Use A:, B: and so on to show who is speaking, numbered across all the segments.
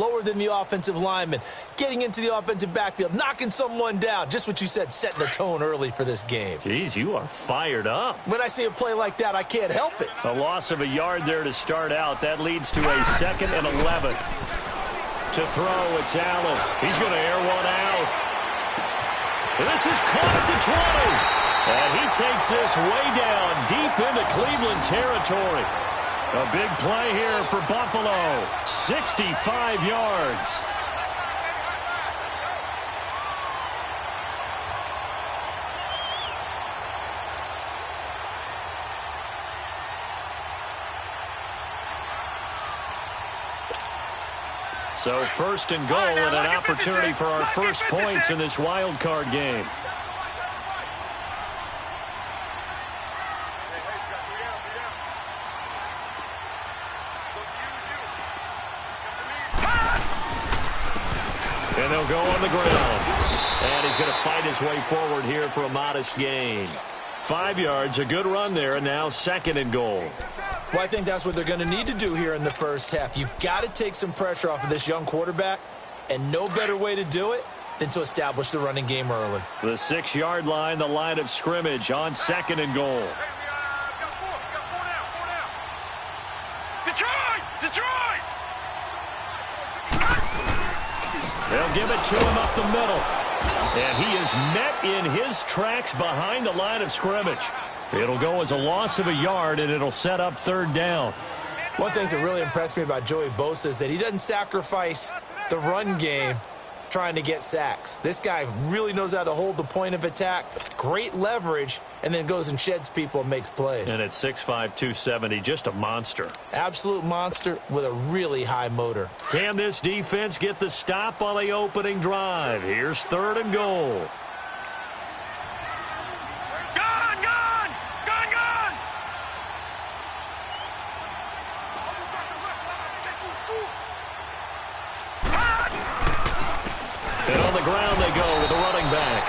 A: lower than the offensive lineman, getting into the offensive backfield, knocking someone down. Just what you said, setting the tone early for this game.
B: Jeez, you are fired up.
A: When I see a play like that, I can't help it.
B: A loss of a yard there to start out. That leads to a 2nd and 11. To throw, it's Allen. He's going to air one out. And this is caught at the 20. And he takes this way down, deep into Cleveland territory. A big play here for Buffalo. 65 yards. So 1st and goal and an opportunity for our first points in this wild card game. And they'll go on the ground. And he's going to fight his way forward here for a modest gain. 5 yards, a good run there, and now 2nd and goal.
A: Well, I think that's what they're going to need to do here in the first half. You've got to take some pressure off of this young quarterback, and no better way to do it than to establish the running game early.
B: The 6-yard line, the line of scrimmage on 2nd and goal.
C: Detroit!
B: They'll give it to him up the middle. And he is met in his tracks behind the line of scrimmage. It'll go as a loss of a yard, and it'll set up 3rd down.
A: One thing that really impressed me about Joey Bosa is that he doesn't sacrifice the run game trying to get sacks. This guy really knows how to hold the point of attack, great leverage, and then goes and sheds people and makes plays.
B: And at 6'5", 270, just a monster.
A: Absolute monster with a really high motor.
B: Can this defense get the stop on the opening drive? Here's 3rd and goal. And on the ground they go with the running back.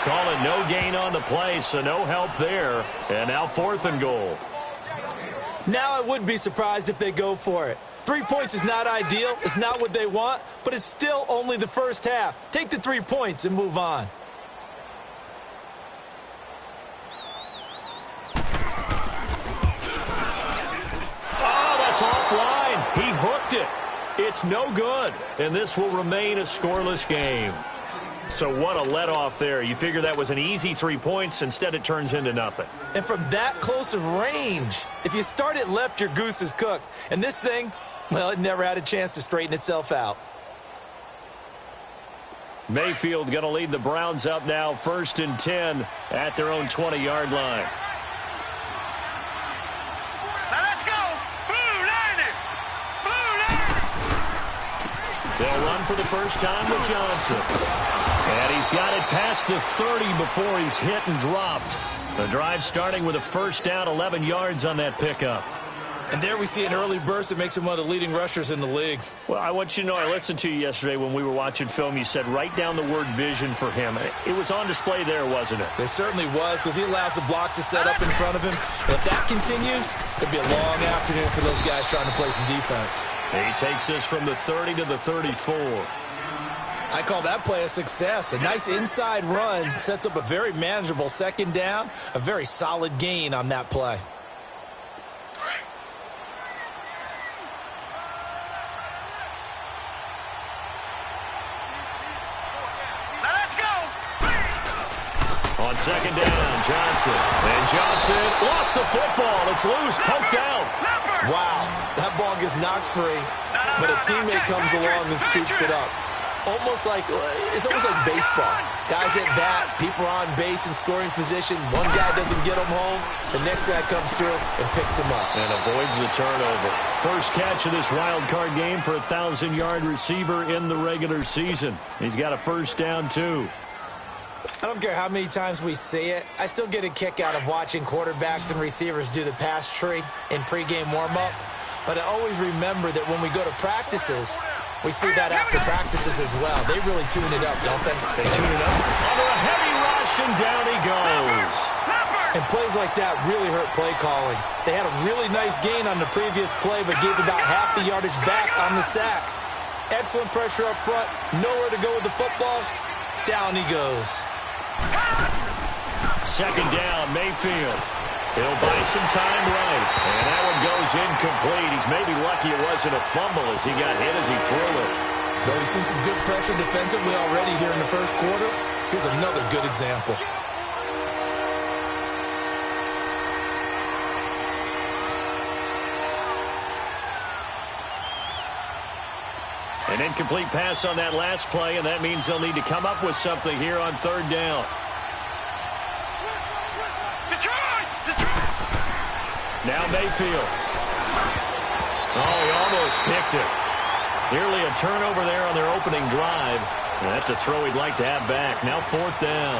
B: Calling no gain on the play, so no help there. And now 4th and goal.
A: Now I would be surprised if they go for it. 3 points is not ideal. It's not what they want, but it's still only the first half. Take the 3 points and move on.
B: Oh, that's offline. He hooked it. It's no good, and this will remain a scoreless game. So what a let-off there. You figure that was an easy 3 points. Instead, it turns into nothing.
A: And from that close of range, if you start it left, your goose is cooked. And this thing, well, it never had a chance to straighten itself out.
B: Mayfield going to lead the Browns up now, 1st and 10 at their own 20-yard line. They'll run for the first time with Johnson. And he's got it past the 30 before he's hit and dropped. The drive starting with a 1st down, 11 yards on that pickup.
A: And there we see an early burst that makes him one of the leading rushers in the league.
B: Well, I want you to know, I listened to you yesterday when we were watching film. You said write down the word vision for him. It was on display there, wasn't it?
A: It certainly was, because he allows the blocks to set up in front of him. And if that continues, it'll be a long afternoon for those guys trying to play some defense.
B: He takes this from the 30 to the 34.
A: I call that play a success. A nice inside run sets up a very manageable 2nd down, a very solid gain on that play.
B: On 2nd down, Johnson. And Johnson lost the football. It's loose, poked out.
A: Wow, that ball gets knocked free, but a teammate comes along and scoops it up. It's almost like baseball. Guys at bat, people are on base in scoring position. One guy doesn't get him home. The next guy comes through and picks him up.
B: And avoids the turnover. First catch of this wild card game for a 1,000-yard receiver in the regular season. He's got a 1st down, too.
A: I don't care how many times we see it. I still get a kick out of watching quarterbacks and receivers do the pass tree in pregame warm-up. But I always remember that when we go to practices, we see that after practices as well. They really tune it up, don't they?
B: They tune it up. Under a heavy rush, and down he goes.
A: And plays like that really hurt play calling. They had a really nice gain on the previous play, but gave about half the yardage back on the sack. Excellent pressure up front. Nowhere to go with the football. Down he goes.
B: Second down, Mayfield. He'll buy some time right. And that one goes incomplete. He's maybe lucky it wasn't a fumble as he got hit as he threw it.
A: Though he's seen some good pressure defensively already here in the first quarter, here's another good example.
B: An incomplete pass on that last play, and that means they'll need to come up with something here on third down. Now Mayfield. Oh, he almost picked it. Nearly a turnover there on their opening drive. And that's a throw he'd like to have back. Now fourth down.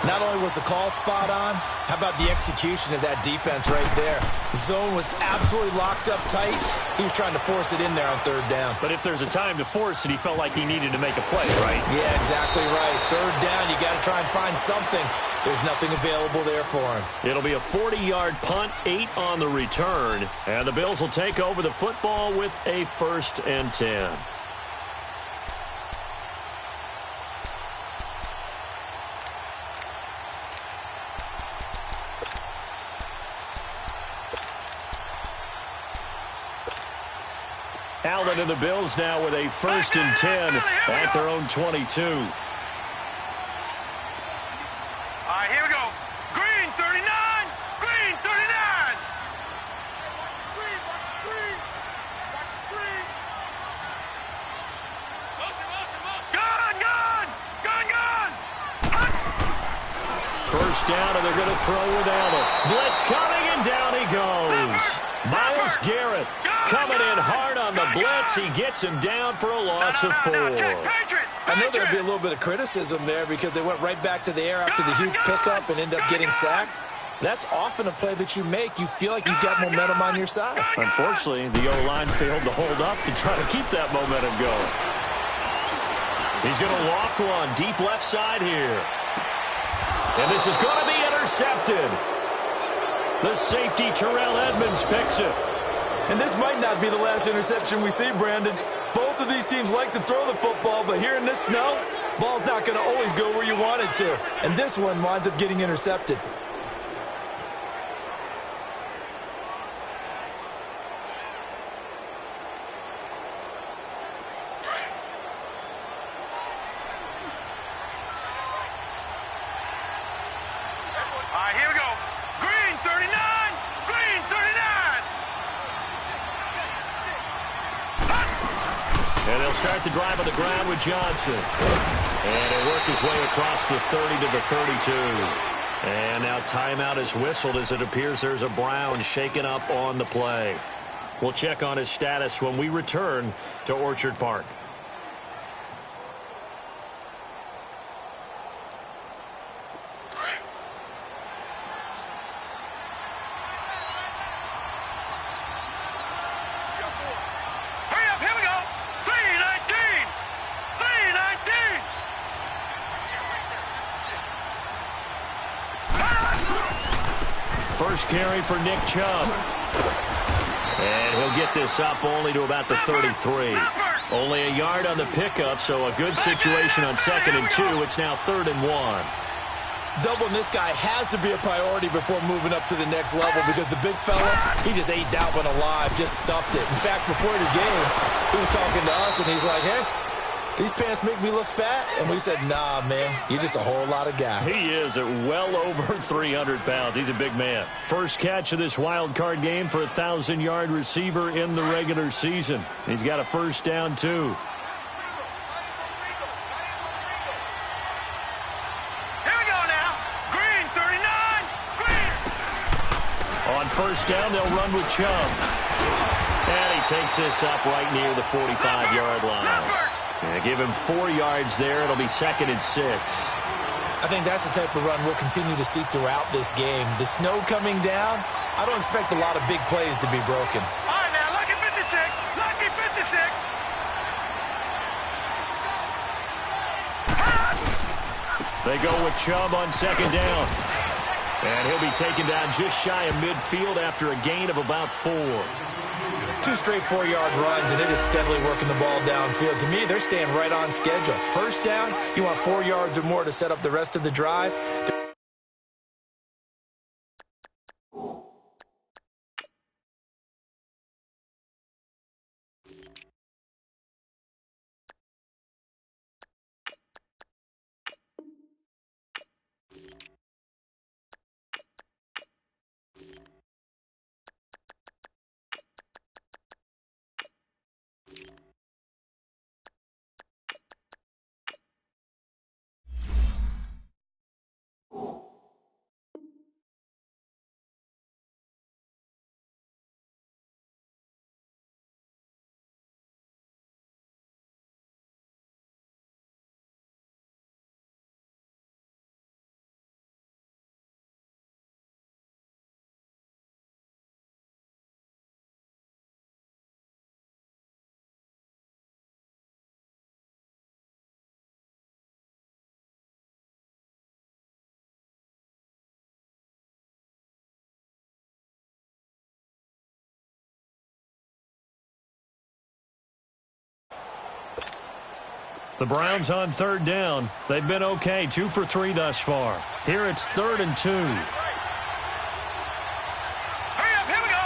A: Not only was the call spot on, how about the execution of that defense right there? Zone was absolutely locked up tight. He was trying to force it in there on third down.
B: But if there's a time to force it, he felt like he needed to make a play, right?
A: Yeah, exactly right. Third down, you got to try and find something. There's nothing available there for him.
B: It'll be a 40-yard punt, 8 on the return. And the Bills will take over the football with a 1st and 10. Allen and the Bills now with a 1st and 10 at their own 22.
C: All right, here we go. Green, 39. Green, 39. Screen, watch the screen. Watch the screen. Motion, motion, motion. Gun, gun. Gun, gun.
B: First down, and they're going to throw with Allen. Blitz coming, and down he goes. Myles Garrett coming in hard on the blitz. He gets him down for a loss of 4.
A: I know there'd be a little bit of criticism there because they went right back to the air after the huge pickup and ended up getting sacked. That's often a play that you make. You feel like you've got momentum on your side.
B: Unfortunately, the O-line failed to hold up to try to keep that momentum going. He's going to loft one deep left side here. And this is going to be intercepted. The safety, Terrell Edmonds, picks it.
A: And this might not be the last interception we see, Brandon. Both of these teams like to throw the football, but here in this snow, ball's not going to always go where you want it to. And this one winds up getting intercepted.
C: All right, here we go. Green, 39. Green, 39.
B: And they'll start the drive on the ground with Johnson. And he'll work his way across the 30 to the 32. And now timeout is whistled as it appears there's a Brown shaken up on the play. We'll check on his status when we return to Orchard Park. First carry for Nick Chubb. And he'll get this up only to about the 33. Only a yard on the pickup, so a good situation on 2nd and 2. It's now 3rd and 1.
A: Doubling this guy has to be a priority before moving up to the next level because the big fella, he just ate that one alive, just stuffed it. In fact, before the game, he was talking to us, and he's like, hey, these pants make me look fat. And we said, nah, man, you're just a whole lot of guy.
B: He is at well over 300 pounds. He's a big man. First catch of this wild card game for a 1,000-yard receiver in the regular season. He's got a first down, too.
C: Here we go now. Green, 39. Green.
B: On first down, they'll run with Chubb. And he takes this up right near the 45-yard line. Yeah, give him 4 yards there. It'll be 2nd and 6.
A: I think that's the type of run we'll continue to see throughout this game. The snow coming down, I don't expect a lot of big plays to be broken.
C: All right, now, lucky 56. Lucky 56.
B: They go with Chubb on 2nd down. And he'll be taken down just shy of midfield after a gain of about 4.
A: Two straight 4-yard runs, and it is steadily working the ball downfield. To me, they're staying right on schedule. First down, you want 4 yards or more to set up the rest of the drive.
B: The Browns on third down. They've been okay, 2 for 3 thus far. Here it's 3rd and 2.
C: Hurry up, here we go.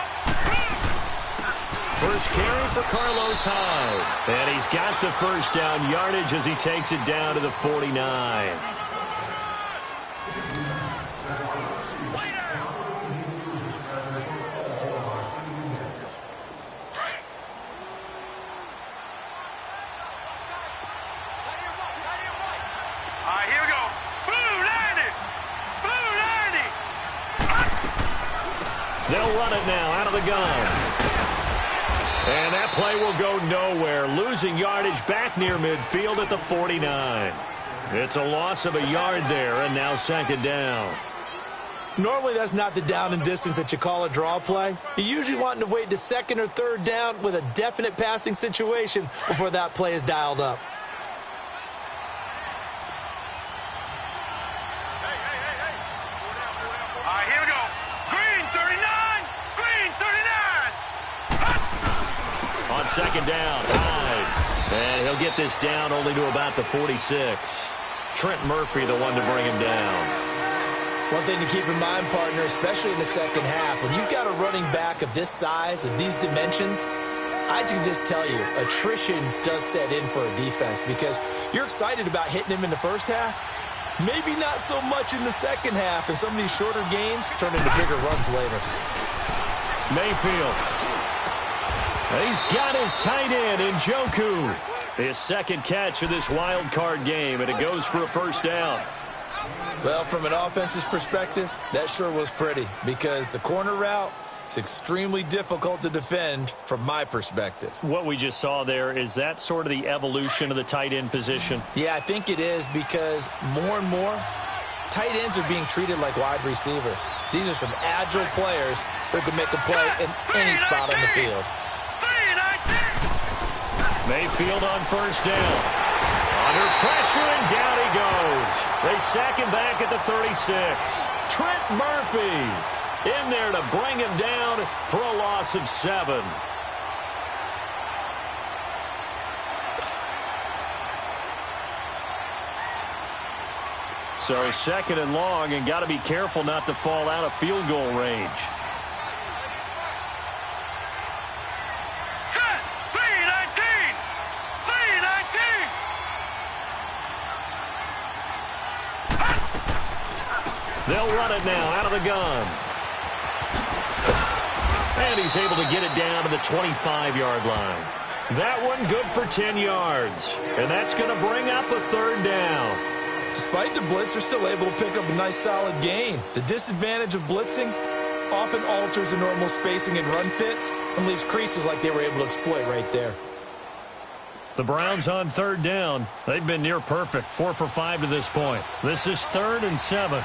B: First carry for Carlos Hyde. And he's got the first down yardage as he takes it down to the 49. They'll run it now out of the gun. And that play will go nowhere. Losing yardage back near midfield at the 49. It's a loss of a yard there, and now 2nd down.
A: Normally, that's not the down and distance that you call a draw play. You're usually wanting to wait to 2nd or 3rd down with a definite passing situation before that play is dialed up.
B: Second down, Hyde. And he'll get this down only to about the 46. Trent Murphy, the one to bring him down.
A: One thing to keep in mind, partner, especially in the second half, when you've got a running back of this size, of these dimensions, I can just tell you, attrition does set in for a defense because you're excited about hitting him in the first half. Maybe not so much in the second half, and some of these shorter gains turn into bigger runs later.
B: Mayfield. He's got his tight end in Njoku. His second catch of this wild card game, and it goes for a first down.
A: Well, from an offense's perspective, that sure was pretty because the corner route is extremely difficult to defend from my perspective.
B: What we just saw there, is that sort of the evolution of the tight end position?
A: Yeah, I think it is because more and more, tight ends are being treated like wide receivers. These are some agile players who can make a play in any spot on the field.
B: Mayfield on first down. Under pressure, and down he goes. They sack him back at the 36. Trent Murphy in there to bring him down for a loss of 7. So 2nd and long, and got to be careful not to fall out of field goal range. They'll run it now out of the gun. And he's able to get it down to the 25-yard line. That one good for 10 yards. And that's going to bring up a 3rd down.
A: Despite the blitz, they're still able to pick up a nice solid gain. The disadvantage of blitzing often alters the normal spacing and run fits and leaves creases like they were able to exploit right there.
B: The Browns on 3rd down. They've been near perfect, 4 for 5 to this point. This is 3rd and 7.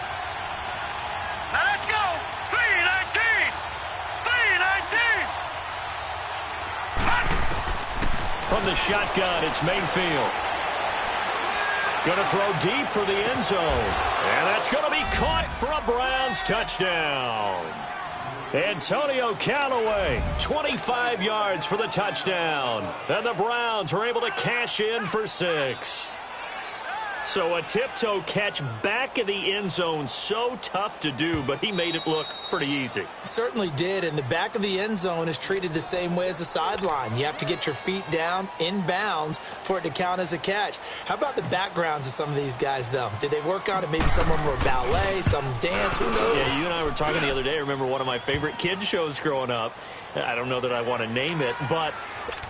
C: Now let's go! 3-19! 3-19!
B: From the shotgun, it's Mayfield. Going to throw deep for the end zone. And that's going to be caught for a Browns touchdown. Antonio Callaway, 25 yards for the touchdown. And the Browns are able to cash in for 6. So a tiptoe catch back in the end zone, so tough to do, but he made it look pretty easy.
A: Certainly did, and the back of the end zone is treated the same way as the sideline. You have to get your feet down in bounds for it to count as a catch. How about the backgrounds of some of these guys, though? Did they work on it? Maybe some of them were ballet, some dance, who knows?
B: Yeah, you and I were talking the other day. I remember one of my favorite kids shows growing up. I don't know that I want to name it, but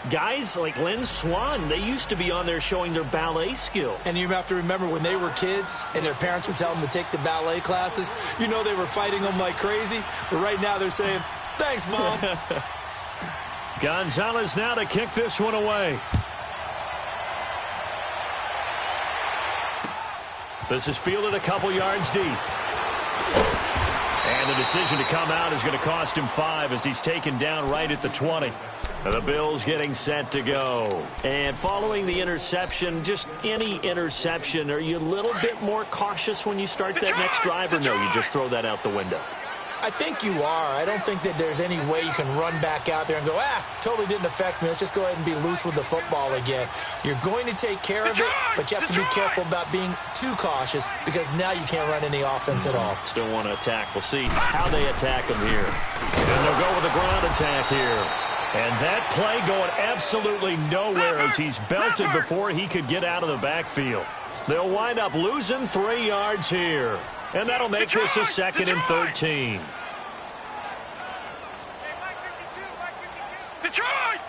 B: guys like Lynn Swan, they used to be on there showing their ballet skill.
A: And you have to remember when they were kids and their parents would tell them to take the ballet classes, you know they were fighting them like crazy. But right now they're saying, thanks, Mom.
B: Gonzalez now to kick this one away. This is fielded a couple yards deep. And the decision to come out is going to cost him 5 as he's taken down right at the 20. The Bills getting set to go. And following the interception, just any interception, are you a little bit more cautious when you start that next drive, or no, you just throw that out the window?
A: I think you are. I don't think that there's any way you can run back out there and go, totally didn't affect me. Let's just go ahead and be loose with the football again. You're going to take care of it, but you have to be careful about being too cautious because now you can't run any offense at all.
B: Still want to attack. We'll see how they attack him here. And they'll go with a ground attack here. And that play going absolutely nowhere as he's belted before he could get out of the backfield. They'll wind up losing 3 yards here. And that'll make this a 2nd and 13.
C: Detroit!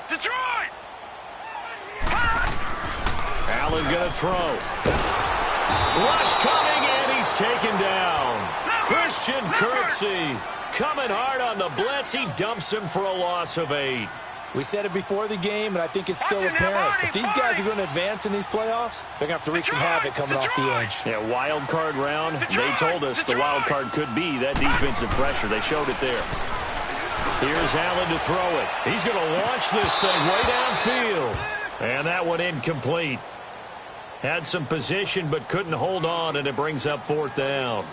B: Allen going to throw. Rush coming, and he's taken down. Christian Kirksey coming hard on the blitz. He dumps him for a loss of 8.
A: We said it before the game, and I think it's still apparent. If these guys are going to advance in these playoffs, they're going to have to wreak some havoc coming off the edge.
B: Yeah, wild card round. They told us the wild card could be that defensive pressure. They showed it there. Here's Allen to throw it. He's going to launch this thing way downfield. And that one incomplete. Had some position but couldn't hold on, and it brings up 4th down.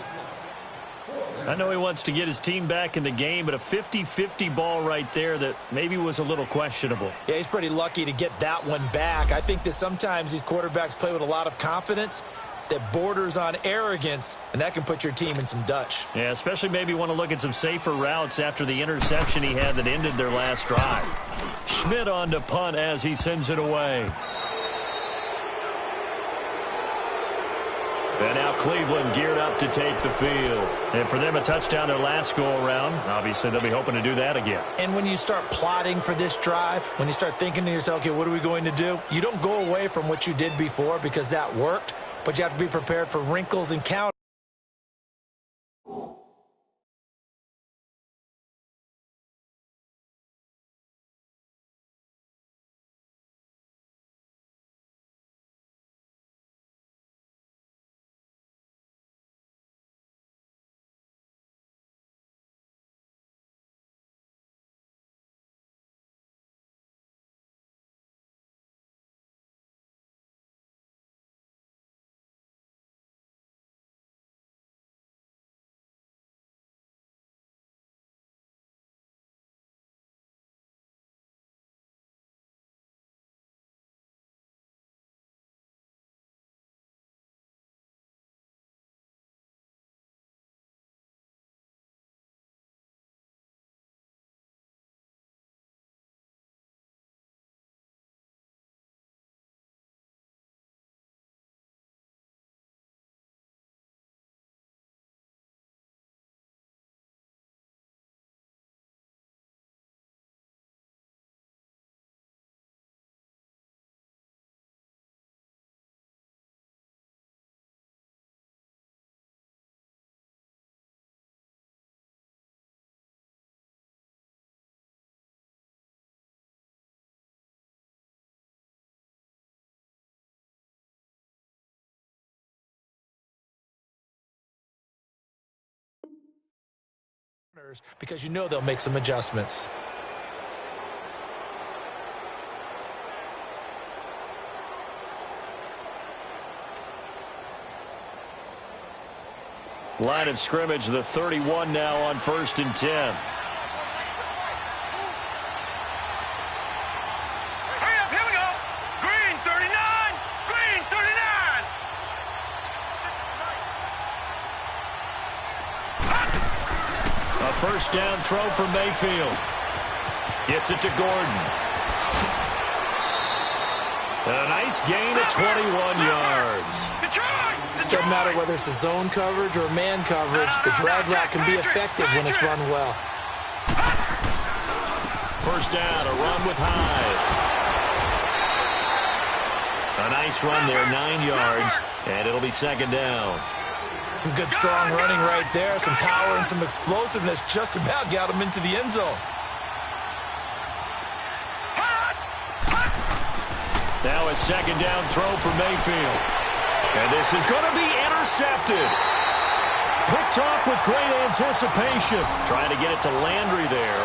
B: I know he wants to get his team back in the game, but a 50-50 ball right there that maybe was a little questionable.
A: Yeah, he's pretty lucky to get that one back. I think that sometimes these quarterbacks play with a lot of confidence that borders on arrogance, and that can put your team in some Dutch.
B: Yeah, especially maybe want to look at some safer routes after the interception he had that ended their last drive. Schmidt on to punt as he sends it away. And now Cleveland geared up to take the field. And for them, a touchdown their last go-around. Obviously, they'll be hoping to do that again.
A: And when you start plotting for this drive, when you start thinking to yourself, okay, what are we going to do? You don't go away from what you did before because that worked, but you have to be prepared for wrinkles and counters. Because you know they'll make some adjustments.
B: Line of scrimmage, the 31 now on 1st and 10. First down throw for Mayfield. Gets it to Gordon. A nice gain of 21 yards.
A: Doesn't matter whether it's a zone coverage or man coverage, the drag route can be effective when it's run well.
B: First down, a run with Hyde. A nice run there, 9 yards, and it'll be second down.
A: Some good, strong running right there. Some power and some explosiveness just about got him into the end zone.
B: Now a second down throw for Mayfield. And this is going to be intercepted. Picked off with great anticipation. Trying to get it to Landry there.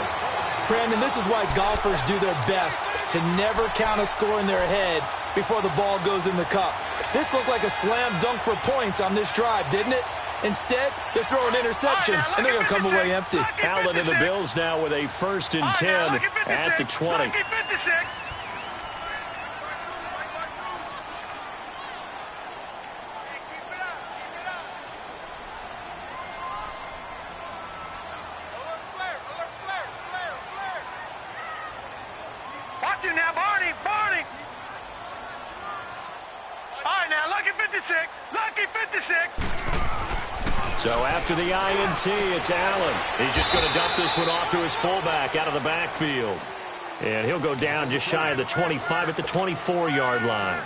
A: Brandon, this is why golfers do their best to never count a score in their head before the ball goes in the cup. This looked like a slam dunk for points on this drive, didn't it? Instead, they throw an interception, and they're going to come away empty.
B: Allen and the Bills now with a 1st and 10 at the 20.
C: Watch it now, Barney, Barney. All right, now, lucky 56, lucky 56.
B: So after the INT, it's Allen. He's just going to dump this one off to his fullback out of the backfield. And he'll go down just shy of the 25 at the 24-yard line.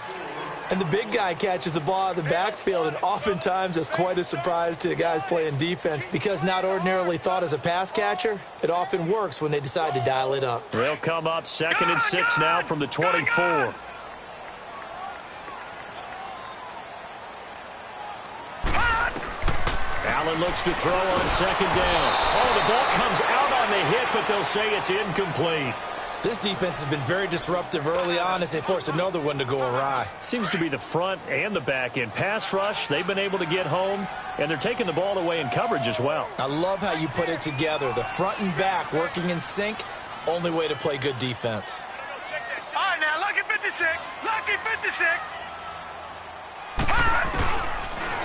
A: And the big guy catches the ball out of the backfield, and oftentimes that's quite a surprise to the guys playing defense because not ordinarily thought as a pass catcher, it often works when they decide to dial it up.
B: They'll come up 2nd and 6 now from the 24. Allen looks to throw on 2nd down. Oh, the ball comes out on the hit, but they'll say it's incomplete.
A: This defense has been very disruptive early on as they force another one to go awry.
B: Seems to be the front and the back end. Pass rush, they've been able to get home, and they're taking the ball away in coverage as well.
A: I love how you put it together. The front and back working in sync, only way to play good defense.
C: All right, now, lucky 56, lucky 56.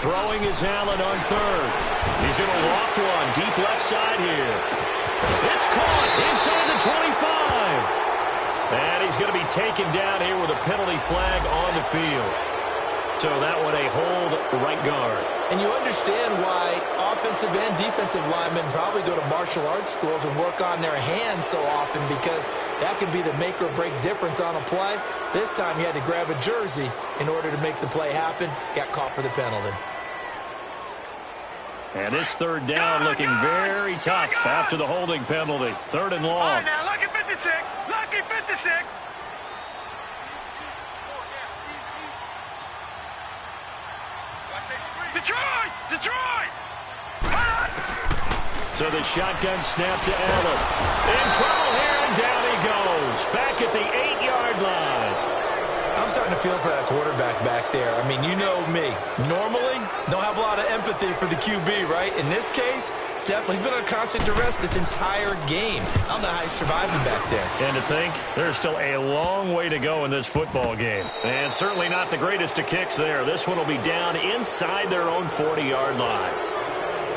B: Throwing is Allen on 3rd. He's going to loft one deep left side here. It's caught inside the 25. And he's going to be taken down here with a penalty flag on the field. So that one a hold right guard.
A: And you understand why offensive and defensive linemen probably go to martial arts schools and work on their hands so often because that can be the make or break difference on a play. This time he had to grab a jersey in order to make the play happen. Got caught for the penalty.
B: And this 3rd down looking very tough after the holding penalty. 3rd and long.
C: All right, now, lucky 56, lucky 56. Detroit, Detroit.
B: So the shotgun snap to Allen. In trouble here, and down he goes. Back at the 8-yard line.
A: I'm starting to feel for that quarterback back there. I mean, you know me. Normally, don't have a lot of empathy for the QB, right? In this case, definitely. He's been under constant duress this entire game. I don't know how he's surviving back there.
B: And to think, there's still a long way to go in this football game. And certainly not the greatest of kicks there. This one will be down inside their own 40-yard line.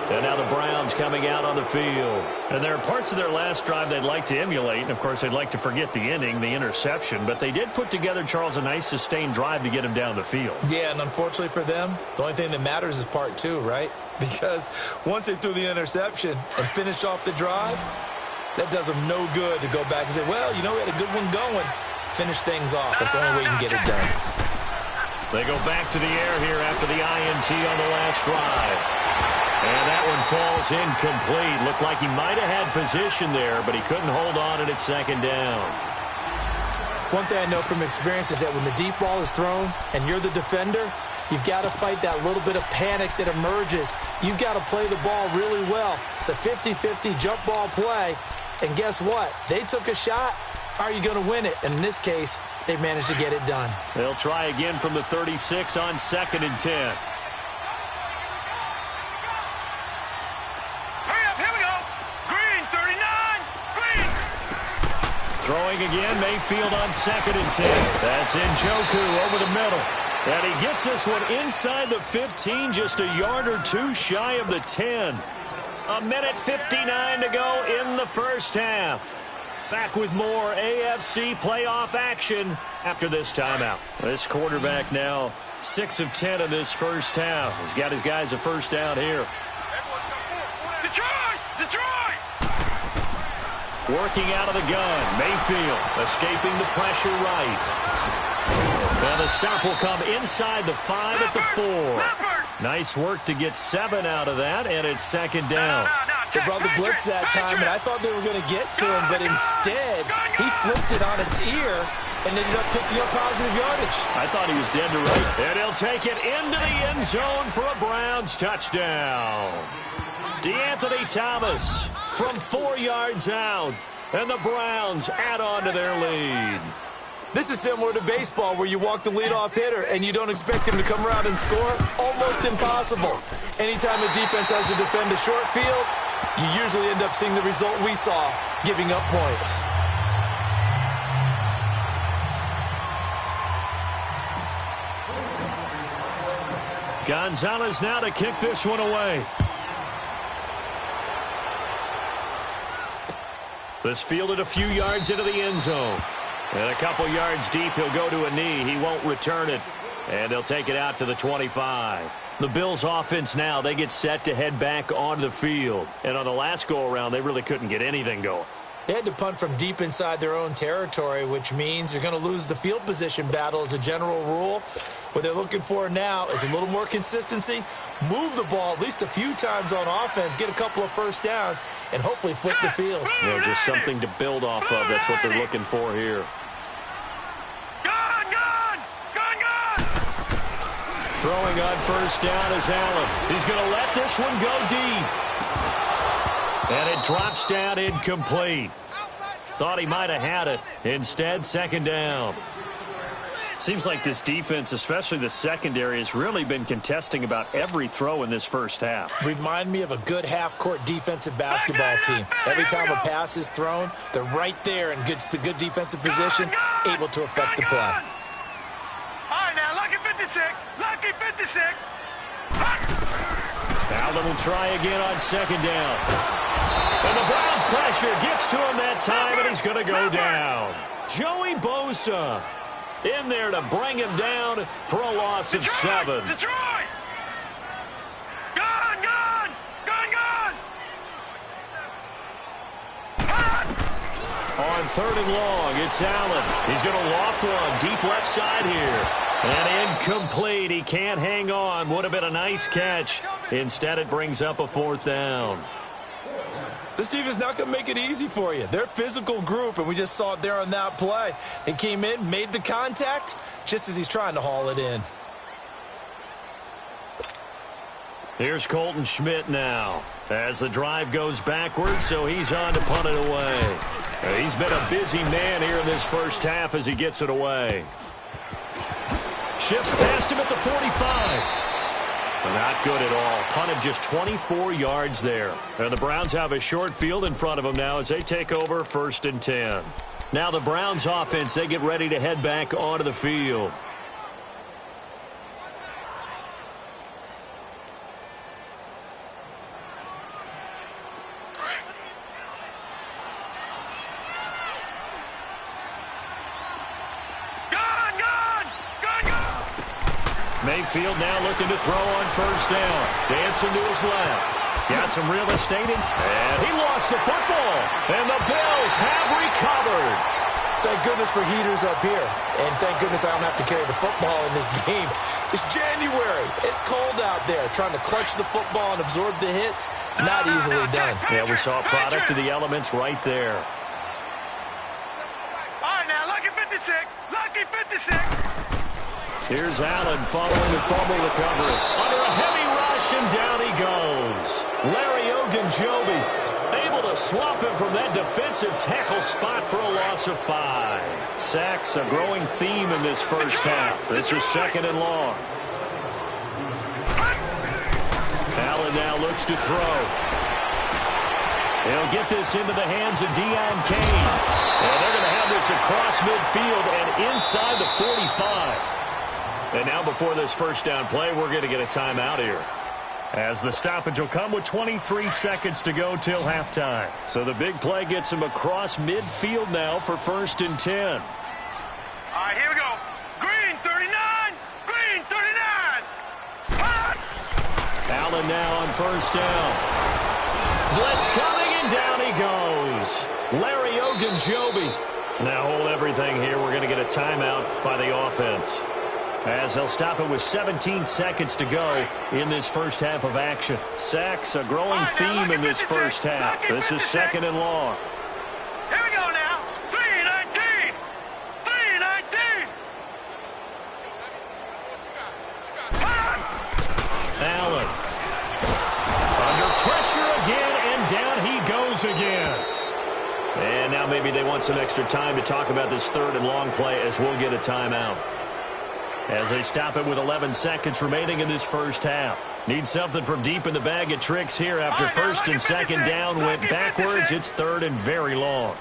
B: And now the Browns coming out on the field. And there are parts of their last drive they'd like to emulate. And, of course, they'd like to forget the inning, the interception. But they did put together, Charles, a nice sustained drive to get him down the field.
A: Yeah, and unfortunately for them, the only thing that matters is part 2, right? Because once they threw the interception and finished off the drive, that does them no good to go back and say, well, you know, we had a good one going. Finish things off. That's the only way you can get it done.
B: They go back to the air here after the INT on the last drive. And that one falls incomplete. Looked like he might have had position there, but he couldn't hold on at 2nd down.
A: One thing I know from experience is that when the deep ball is thrown and you're the defender, you've got to fight that little bit of panic that emerges. You've got to play the ball really well. It's a 50-50 jump ball play. And guess what? They took a shot. How are you going to win it? And in this case, they managed to get it done.
B: They'll try again from the 36 on 2nd and 10. Throwing again, Mayfield on 2nd and 10. That's Njoku over the middle. And he gets this one inside the 15, just a yard or two shy of the 10. A minute 59 to go in the first half. Back with more AFC playoff action after this timeout. This quarterback now 6 of 10 in this first half. He's got his guys a first down here.
C: Detroit!
B: Working out of the gun. Mayfield escaping the pressure right. And the stop will come inside the 5 at the 4. Nice work to get 7 out of that, and it's second down.
A: They brought the blitz that time, and I thought they were going to get to him, but instead he flipped it on its ear and ended up picking up positive yardage.
B: I thought he was dead to right. And he'll take it into the end zone for a Browns touchdown. DeAnthony Thomas from 4 yards out, and the Browns add on to their lead.
A: This is similar to baseball where you walk the leadoff hitter and you don't expect him to come around and score. Almost impossible. Anytime the defense has to defend a short field, you usually end up seeing the result we saw, giving up points.
B: Gonzalez now to kick this one away. This fielded a few yards into the end zone. And a couple yards deep, he'll go to a knee. He won't return it. And they'll take it out to the 25. The Bills' offense now, they get set to head back onto the field. And on the last go-around, they really couldn't get anything going.
A: They had to punt from deep inside their own territory, which means they're going to lose the field position battle as a general rule. What they're looking for now is a little more consistency, move the ball at least a few times on offense, get a couple of first downs, and hopefully flip the field.
B: Yeah, just something to build off of. That's what they're looking for here. Throwing on first down is Allen. He's going to let this one go deep. And it drops down incomplete. Thought he might have had it. Instead, second down. Seems like this defense, especially the secondary, has really been contesting about every throw in this first half.
A: Remind me of a good half-court defensive basketball team. Every time a pass is thrown, they're right there in good defensive position, able to affect the play.
C: All right, now, lucky 56. Lucky 56.
B: Allen will try again on second down. And the Browns pressure gets to him that time, and he's going to go down. Joey Bosa in there to bring him down for a loss of 7.
C: Detroit! Gone!
B: On third and long, it's Allen. He's going to loft one deep left side here. And incomplete. He can't hang on. Would have been a nice catch. Instead, it brings up a fourth down.
A: This defense is not going to make it easy for you. They're a physical group, and we just saw it there on that play. They came in, made the contact, just as he's trying to haul it in.
B: Here's Colton Schmidt now. As the drive goes backwards, so he's on to punt it away. He's been a busy man here in this first half as he gets it away. Shifts past him at the 45. Not good at all. Punted just 24 yards there. And the Browns have a short field in front of them now as they take over 1st and 10. Now the Browns offense, they get ready to head back onto the field. Mayfield now looking to throw on first down. Dancing to his left. Got some real estate in. And he lost the football. And the Bills have recovered.
A: Thank goodness for heaters up here. And thank goodness I don't have to carry the football in this game. It's January. It's cold out there. Trying to clutch the football and absorb the hits, not easily done.
B: Yeah, we saw a product of the elements right there.
C: All right, now, lucky 56. Lucky 56.
B: Here's Allen following the fumble recovery. Under a heavy rush, and down he goes. Larry Ogunjobi able to swap him from that defensive tackle spot for a loss of 5. Sacks, a growing theme in this first half. This is 2nd and long. Allen now looks to throw. He'll get this into the hands of Deion Kane. And they're going to have this across midfield and inside the 45. And now before this first down play, we're going to get a timeout here. As the stoppage will come with 23 seconds to go till halftime. So the big play gets him across midfield now for 1st and 10.
C: All right, here we go. Green 39. Green 39.
B: Allen now on 1st down. Blitz coming, and down he goes. Larry Ogunjobi. Now hold everything here. We're going to get a timeout by the offense, as they'll stop it with 17 seconds to go in this first half of action. Sacks, a growing theme in this first half. This is 2nd and long.
C: Here we go now. 319. 319.
B: Allen. Under pressure again, and down he goes again. And now maybe they want some extra time to talk about this 3rd and long play, as we'll get a timeout, as they stop it with 11 seconds remaining in this first half. Need something from deep in the bag of tricks here after 1st and 2nd down went backwards. It's 3rd and very long.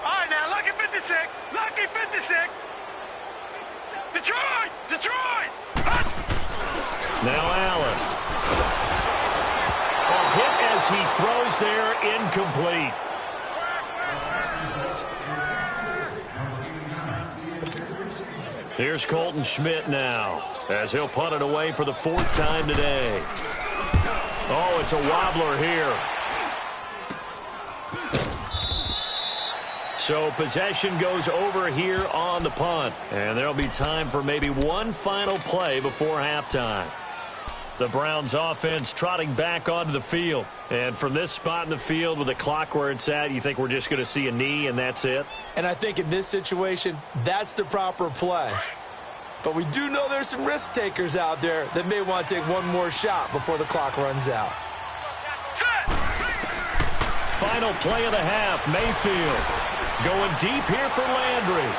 C: All right, now, lucky 56. Lucky 56. Detroit. Detroit.
B: Now Allen. A hit as he throws there, incomplete. Here's Colton Schmidt now, as he'll punt it away for the 4th time today. Oh, it's a wobbler here. So possession goes over here on the punt, and there'll be time for maybe one final play before halftime. The Browns offense trotting back onto the field. And from this spot in the field with the clock where it's at, you think we're just going to see a knee and that's it?
A: And I think in this situation, that's the proper play. But we do know there's some risk takers out there that may want to take one more shot before the clock runs out.
B: Final play of the half, Mayfield going deep here for Landry.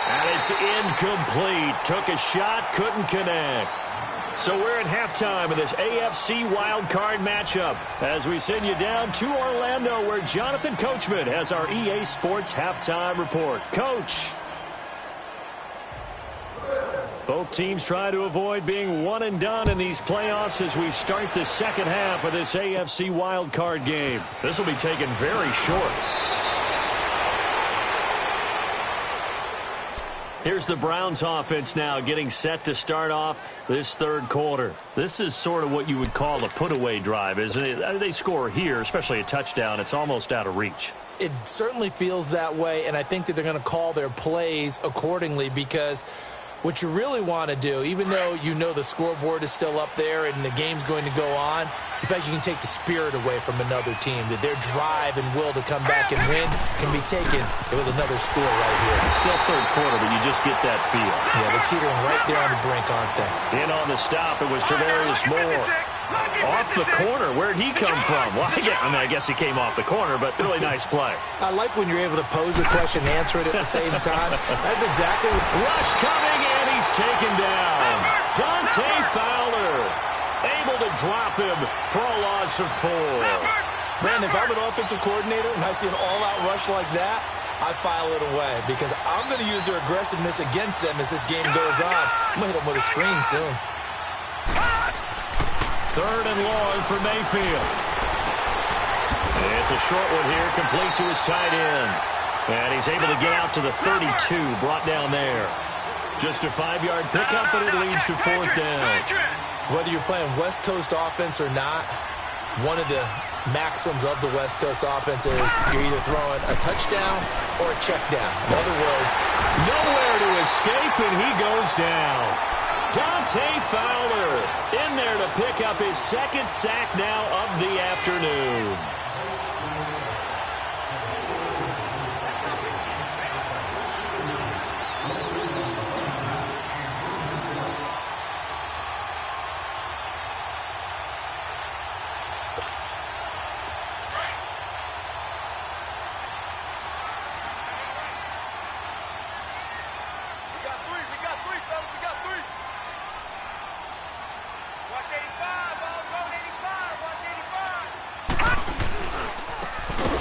B: And it's incomplete. Took a shot, couldn't connect. So we're at halftime of this AFC wildcard matchup as we send you down to Orlando, where Jonathan Coachman has our EA Sports halftime report. Coach. Both teams try to avoid being one and done in these playoffs as we start the second half of this AFC wildcard game. This will be taken very short. Here's the Browns offense now getting set to start off this 3rd quarter. This is sort of what you would call a put-away drive, isn't it? They score here, especially a touchdown. It's almost out of reach.
A: It certainly feels that way, and I think that they're going to call their plays accordingly, because what you really want to do, even though you know the scoreboard is still up there and the game's going to go on, in fact, you can take the spirit away from another team, that their drive and will to come back and win can be taken with another score right here.
B: It's still 3rd quarter, but you just get that feel.
A: Yeah, they're teetering right there on the brink, aren't they?
B: In on the stop, it was Tavarius Moore. Off the corner, where'd he come from? Well, I guess he came off the corner, but really nice play.
A: I like when you're able to pose a question and answer it at the same time. That's exactly what...
B: Rush coming, and he's taken down. Dante Fowler able to drop him for a loss of 4.
A: Brandon, if I'm an offensive coordinator and I see an all-out rush like that, I file it away, because I'm going to use their aggressiveness against them as this game goes on. I'm going to hit them with a screen soon.
B: 3rd and long for Mayfield. It's a short one here, complete to his tight end. And he's able to get out to the 32, brought down there. Just a 5-yard pickup, and it leads to 4th down.
A: Whether you're playing West Coast offense or not, one of the maxims of the West Coast offense is you're either throwing a touchdown or a check down. In other words,
B: nowhere to escape, and he goes down. Dante Fowler in there to pick up his 2nd sack now of the afternoon.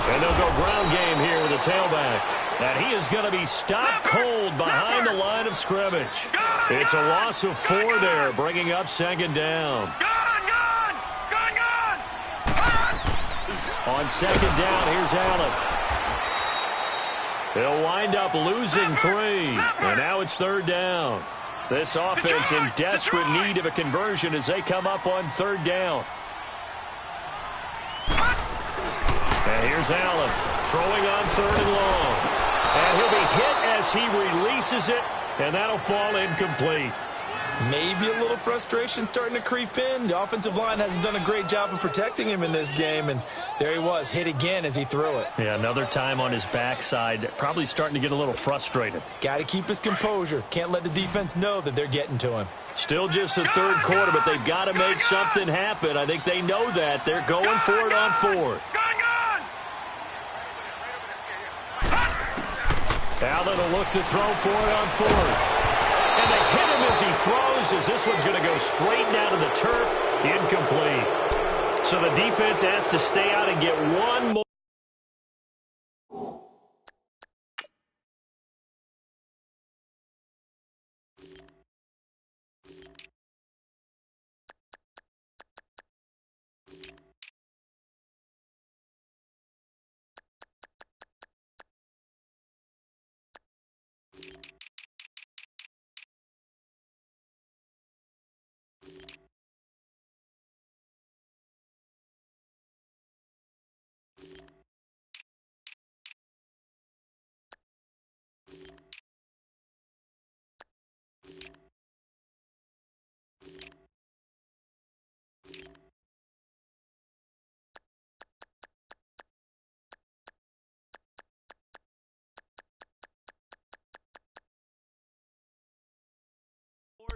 B: And they'll go ground game here with a tailback. And he is going to be stopped cold behind the line of scrimmage. It's a loss of 4 there, bringing up second down. On second down, here's Allen. He'll wind up losing 3, and now it's third down. This offense in desperate need of a conversion as they come up on third down. And here's Allen throwing on third and long. And he'll be hit as he releases it, and that'll fall incomplete.
A: Maybe a little frustration starting to creep in. The offensive line hasn't done a great job of protecting him in this game, and there he was, hit again as he threw it.
B: Yeah, another time on his backside, probably starting to get a little frustrated.
A: Got to keep his composure. Can't let the defense know that they're getting to him.
B: Still just the third quarter, but they've got to make something happen. I think they know that. They're going for it on fourth. Allen will look to throw for it on fourth. And they hit him as he throws, as this one's going to go straight down to the turf. Incomplete. So the defense has to stay out and get one more.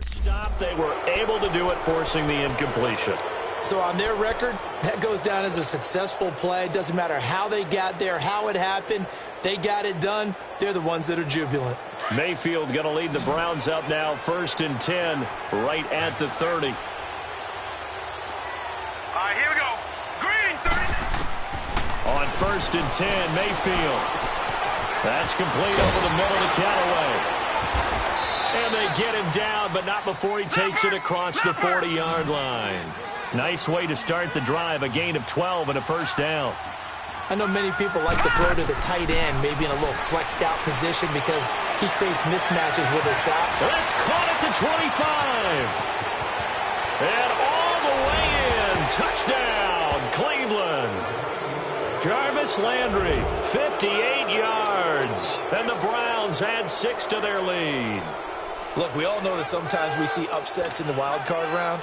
B: Stop. They were able to do it, forcing the incompletion.
A: So on their record, that goes down as a successful play. Doesn't matter how they got there, how it happened. They got it done. They're the ones that are jubilant.
B: Mayfield going to lead the Browns up now, 1st and 10, right at the 30.
C: All right, here we go. Green, 30.
B: On 1st and 10, Mayfield. That's complete over the middle to Callaway. And they get him down, but not before he takes it across the 40-yard line. Nice way to start the drive, a gain of 12 and a first down.
A: I know many people like to throw to the tight end, maybe in a little flexed out position because he creates mismatches with his side.
B: That's caught at the 25. And all the way in. Touchdown, Cleveland. Jarvis Landry, 58 yards. And the Browns add 6 to their lead.
A: Look, we all know that sometimes we see upsets in the wild card round.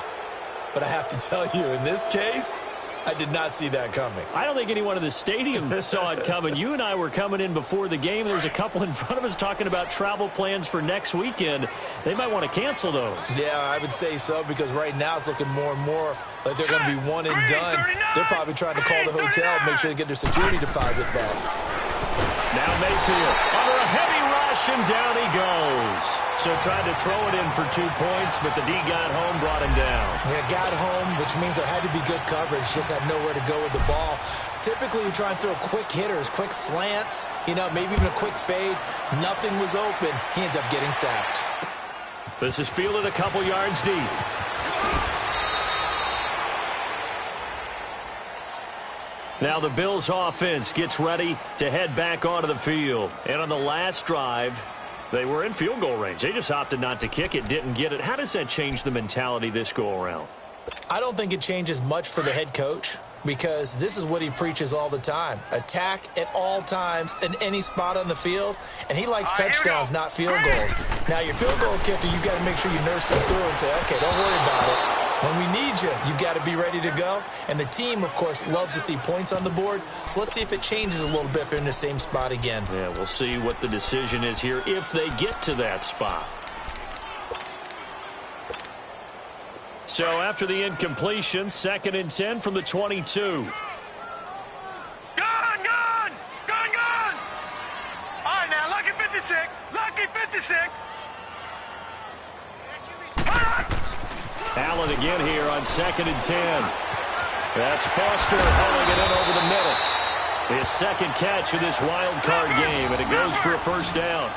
A: But I have to tell you, in this case, I did not see that coming.
B: I don't think anyone in the stadium saw it coming. You and I were coming in before the game. There's a couple in front of us talking about travel plans for next weekend. They might want to cancel those.
A: Yeah, I would say so, because right now it's looking more and more like they're going to be one and done. They're probably trying to call the hotel and make sure they get their security deposit back.
B: Now Mayfield under a heavy rush, and down he goes. So tried to throw it in for 2 points, but the D got home, brought him down.
A: Yeah, got home, which means there had to be good coverage. Just had nowhere to go with the ball. Typically, you try and throw quick hitters, quick slants, maybe even a quick fade. Nothing was open. He ends up getting sacked.
B: This is fielded a couple yards deep. Now the Bills offense gets ready to head back onto the field. And on the last drive, they were in field goal range. They just opted not to kick it, didn't get it. How does that change the mentality this go-around?
A: I don't think it changes much for the head coach, because this is what he preaches all the time. Attack at all times in any spot on the field. And he likes touchdowns, not field goals. Now, your field goal kicker, you've got to make sure you nurse him through and say, okay, don't worry about it. When we need you, you've got to be ready to go. And the team, of course, loves to see points on the board. So let's see if it changes a little bit if they're in the same spot again.
B: Yeah, we'll see what the decision is here if they get to that spot. So after the incompletion, 2nd and 10 from the 22.
C: Gone! All right, now, lucky 56. Lucky 56.
B: Allen again here on 2nd and 10. That's Foster hauling it in over the middle. His second catch of this wild card game, and it goes for a first down.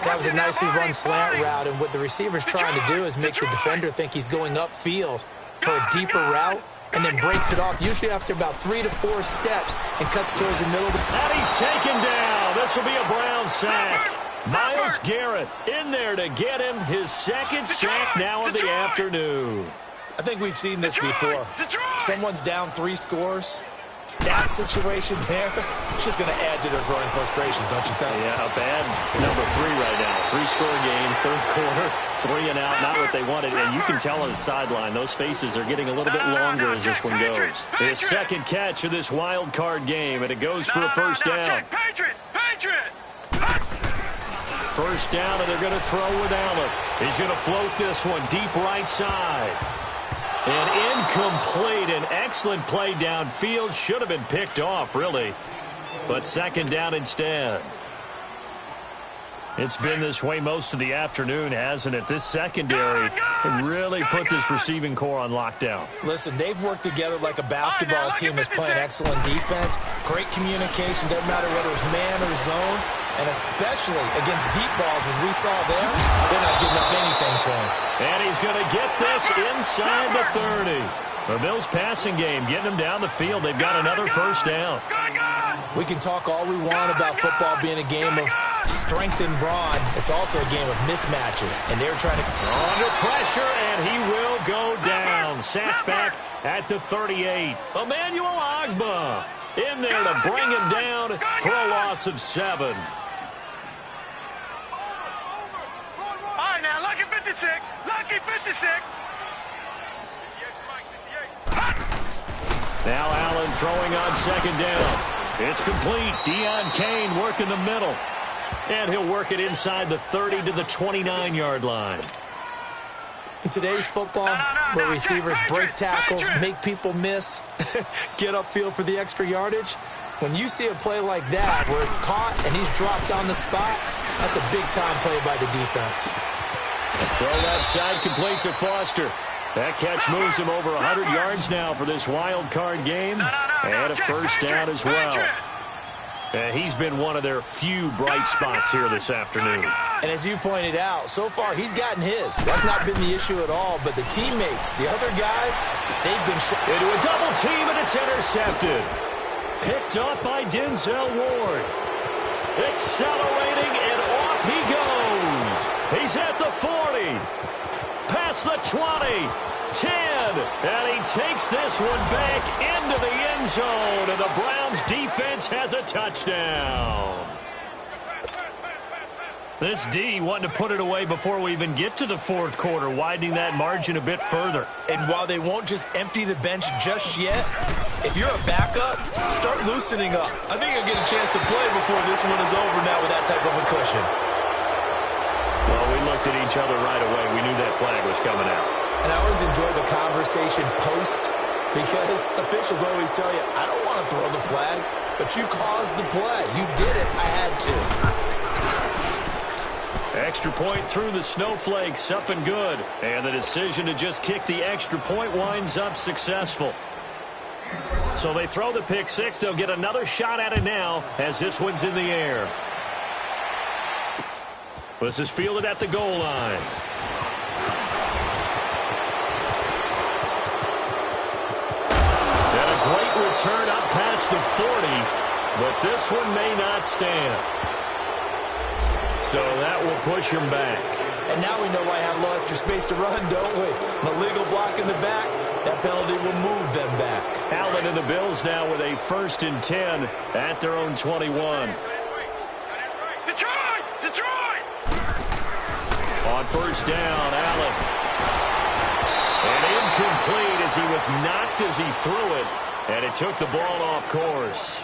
A: That was a nicely run slant route, and what the receiver's trying to do is make the defender think he's going upfield for a deeper route, and then breaks it off, usually after about 3 to 4 steps, and cuts towards the middle.
B: And he's taken down. This will be a Brown sack. Myles Garrett in there to get him his second sack now of the afternoon.
A: I think we've seen this before. Someone's down 3 scores. That situation there, it's just going to add to their growing frustrations, don't you think?
B: Yeah, a bad number 3 right now. 3-score game, third quarter, 3 and out, not what they wanted. And you can tell on the sideline, those faces are getting a little bit longer as this one goes. His second catch of this wild card game, and it goes for a first down. First down, and they're going to throw with Allen. He's going to float this one deep right side. And incomplete. An excellent play downfield. Should have been picked off, really. But second down instead. It's been this way most of the afternoon, hasn't it? This secondary really put this receiving core on lockdown.
A: Listen, they've worked together like a basketball team that's playing excellent defense. Great communication, doesn't matter whether it's man or zone. And especially against deep balls, as we saw there, they're not giving up anything to him.
B: And he's going to get this inside the 30. The Bills' passing game, getting them down the field. They've got another first down.
A: We can talk all we want about football being a game of strength and brawn. It's also a game of mismatches. And they're trying to...
B: Under pressure, and he will go down. Sacked back at the 38. Emmanuel Ogbah in there to bring him down for a loss of 7.
C: Now, lucky 56. Lucky 56.
B: Now Allen throwing on second down. It's complete. Deion Kane working the middle. And he'll work it inside the 30 to the 29-yard line.
A: In today's football, where receivers break tackles, make people miss, get upfield for the extra yardage, when you see a play like that where it's caught and he's dropped on the spot, that's a big-time play by the defense.
B: Throw left side complete to Foster. That catch moves him over 100 yards now for this wild card game. And a first down as well. He's been one of their few bright spots here this afternoon.
A: And as you pointed out, so far he's gotten his. That's not been the issue at all. But the teammates, the other guys, they've been...
B: Into a double team, and it's intercepted. Picked up by Denzel Ward. Accelerating, and off he goes. He's at the 40. Past the 20. 10. And he takes this one back into the end zone. And the Browns defense has a touchdown. This D wanting to put it away before we even get to the fourth quarter, widening that margin a bit further.
A: And while they won't just empty the bench just yet, if you're a backup, start loosening up. I think you'll get a chance to play before this one is over now with that type of a cushion.
B: Well, we looked at each other right away. We knew that flag was coming out.
A: And I always enjoy the conversation post, because officials always tell you, I don't want to throw the flag, but you caused the play. You did it. I had to.
B: Extra point through the snowflakes, up and good. And the decision to just kick the extra point winds up successful. So they throw the pick six. They'll get another shot at it now as this one's in the air. This is fielded at the goal line. And a great return up past the 40, but this one may not stand. So that will push him back.
A: And now we know why I have a little extra space to run, don't we? An illegal block in the back, that penalty will move them back.
B: Allen and the Bills now with a 1st and 10 at their own 21.
C: Detroit!
B: On first down, Allen. And incomplete as he was knocked as he threw it. And it took the ball off course.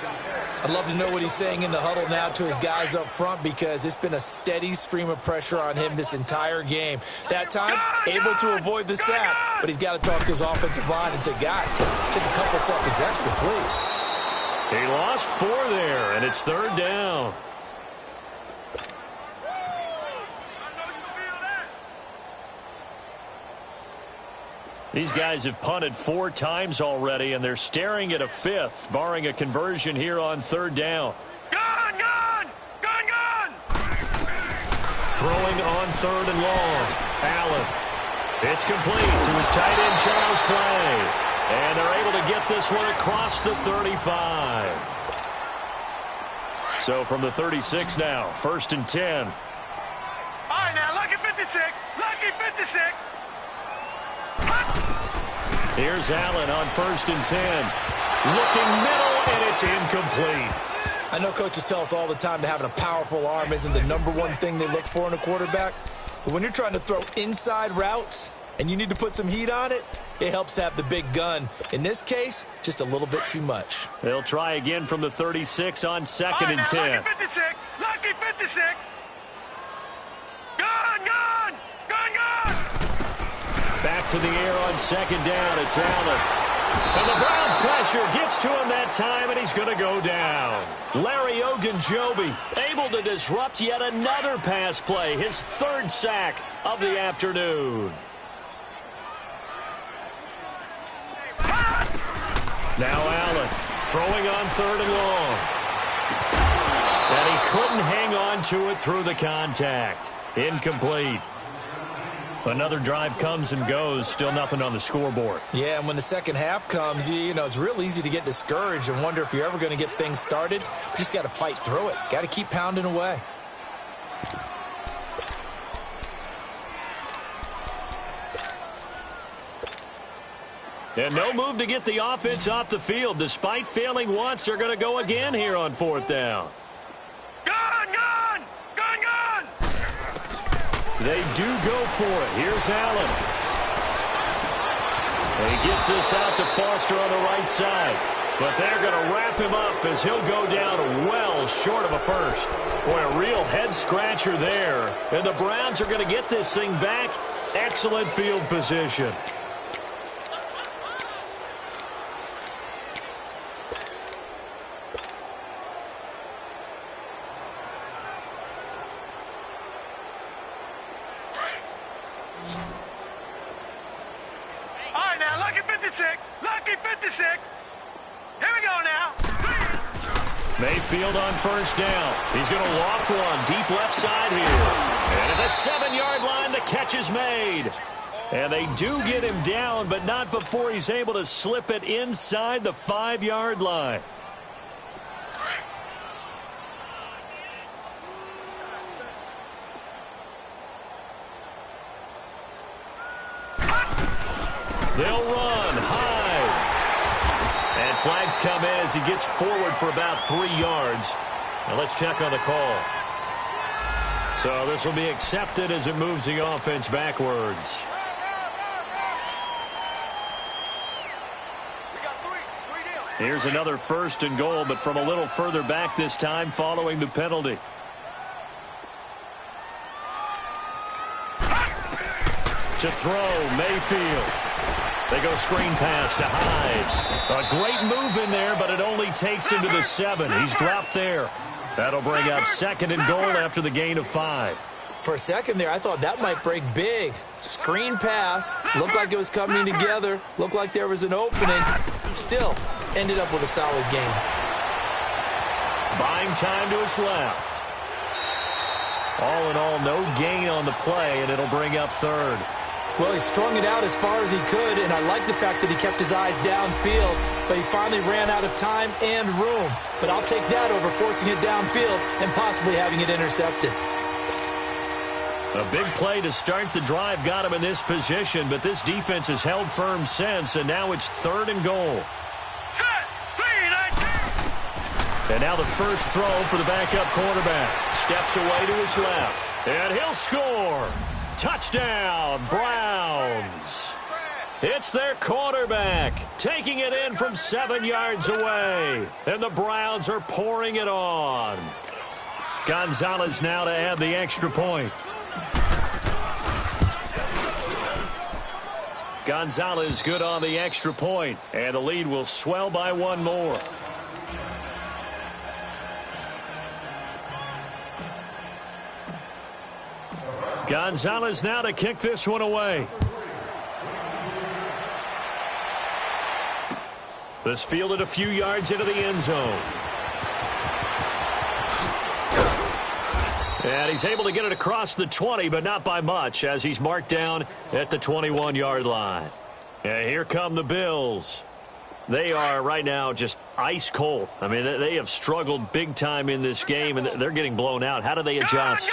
A: I'd love to know what he's saying in the huddle now to his guys up front, because it's been a steady stream of pressure on him this entire game. That time, able to avoid the sack, but he's got to talk to his offensive line and say, guys, just a couple seconds extra, please.
B: He lost 4 there, and it's 3rd down. These guys have punted 4 times already, and they're staring at a 5th, barring a conversion here on 3rd down.
C: Gun, gun! Gun, gun!
B: Throwing on 3rd and long. Allen. It's complete to his tight end, Charles Clay. And they're able to get this one across the 35. So from the 36 now, 1st and 10.
C: All right, now, lucky 56. Lucky 56.
B: Here's Allen on 1st and 10. Looking middle, and it's incomplete.
A: I know coaches tell us all the time that having a powerful arm isn't the #1 thing they look for in a quarterback. But when you're trying to throw inside routes and you need to put some heat on it, it helps to have the big gun. In this case, just a little bit too much.
B: They'll try again from the 36 on 2nd and 10.
C: Lucky 56. Lucky 56. Gun, gun! Gun, gun!
B: Back to the air on 2nd down. It's Allen. And the Browns pressure gets to him that time, and he's going to go down. Larry Ogunjobi able to disrupt yet another pass play, his 3rd sack of the afternoon. Now Allen throwing on 3rd and long. And he couldn't hang on to it through the contact. Incomplete. Another drive comes and goes, still nothing on the scoreboard.
A: Yeah, and when the second half comes, you know, it's real easy to get discouraged and wonder if you're ever going to get things started. You just got to fight through it. Got to keep pounding away.
B: And no move to get the offense off the field. Despite failing once, they're going to go again here on 4th down.
C: Gun, gun! Gun, gun!
B: They do go for it. Here's Allen. And he gets this out to Foster on the right side. But they're going to wrap him up as he'll go down well short of a first. Boy, a real head-scratcher there. And the Browns are going to get this thing back. Excellent field position.
C: Lucky 56. Here we go now.
B: Mayfield on 1st down. He's going to loft one deep left side here. And at the 7-yard line, the catch is made. And they do get him down, but not before he's able to slip it inside the 5-yard line. They'll run high. And flags come in as he gets forward for about 3 yards. Now let's check on the call. So this will be accepted as it moves the offense backwards. Here's another 1st and goal, but from a little further back this time following the penalty. To throw, Mayfield. They go screen pass to Hyde. A great move in there, but it only takes him to the 7. He's dropped there. That'll bring up 2nd and goal after the gain of 5.
A: For a second there, I thought that might break big. Screen pass. Looked like it was coming together. Looked like there was an opening. Still, ended up with a solid gain.
B: Buying time to his left. All in all, no gain on the play, and it'll bring up 3rd.
A: Well, he strung it out as far as he could, and I like the fact that he kept his eyes downfield, but he finally ran out of time and room. But I'll take that over forcing it downfield and possibly having it intercepted.
B: A big play to start the drive got him in this position, but this defense has held firm since, and now it's 3rd and goal. And now the first throw for the backup quarterback. Steps away to his left, and he'll score. Touchdown, Browns. It's their quarterback taking it in from 7 yards away. And the Browns are pouring it on. Gonzalez now to add the extra point. Gonzalez good on the extra point, and the lead will swell by 1 more. Gonzalez now to kick this one away. This fielded a few yards into the end zone. And he's able to get it across the 20, but not by much, as he's marked down at the 21-yard line. And here come the Bills. They are right now just ice cold. I mean, they have struggled big time in this game, and they're getting blown out. How do they adjust?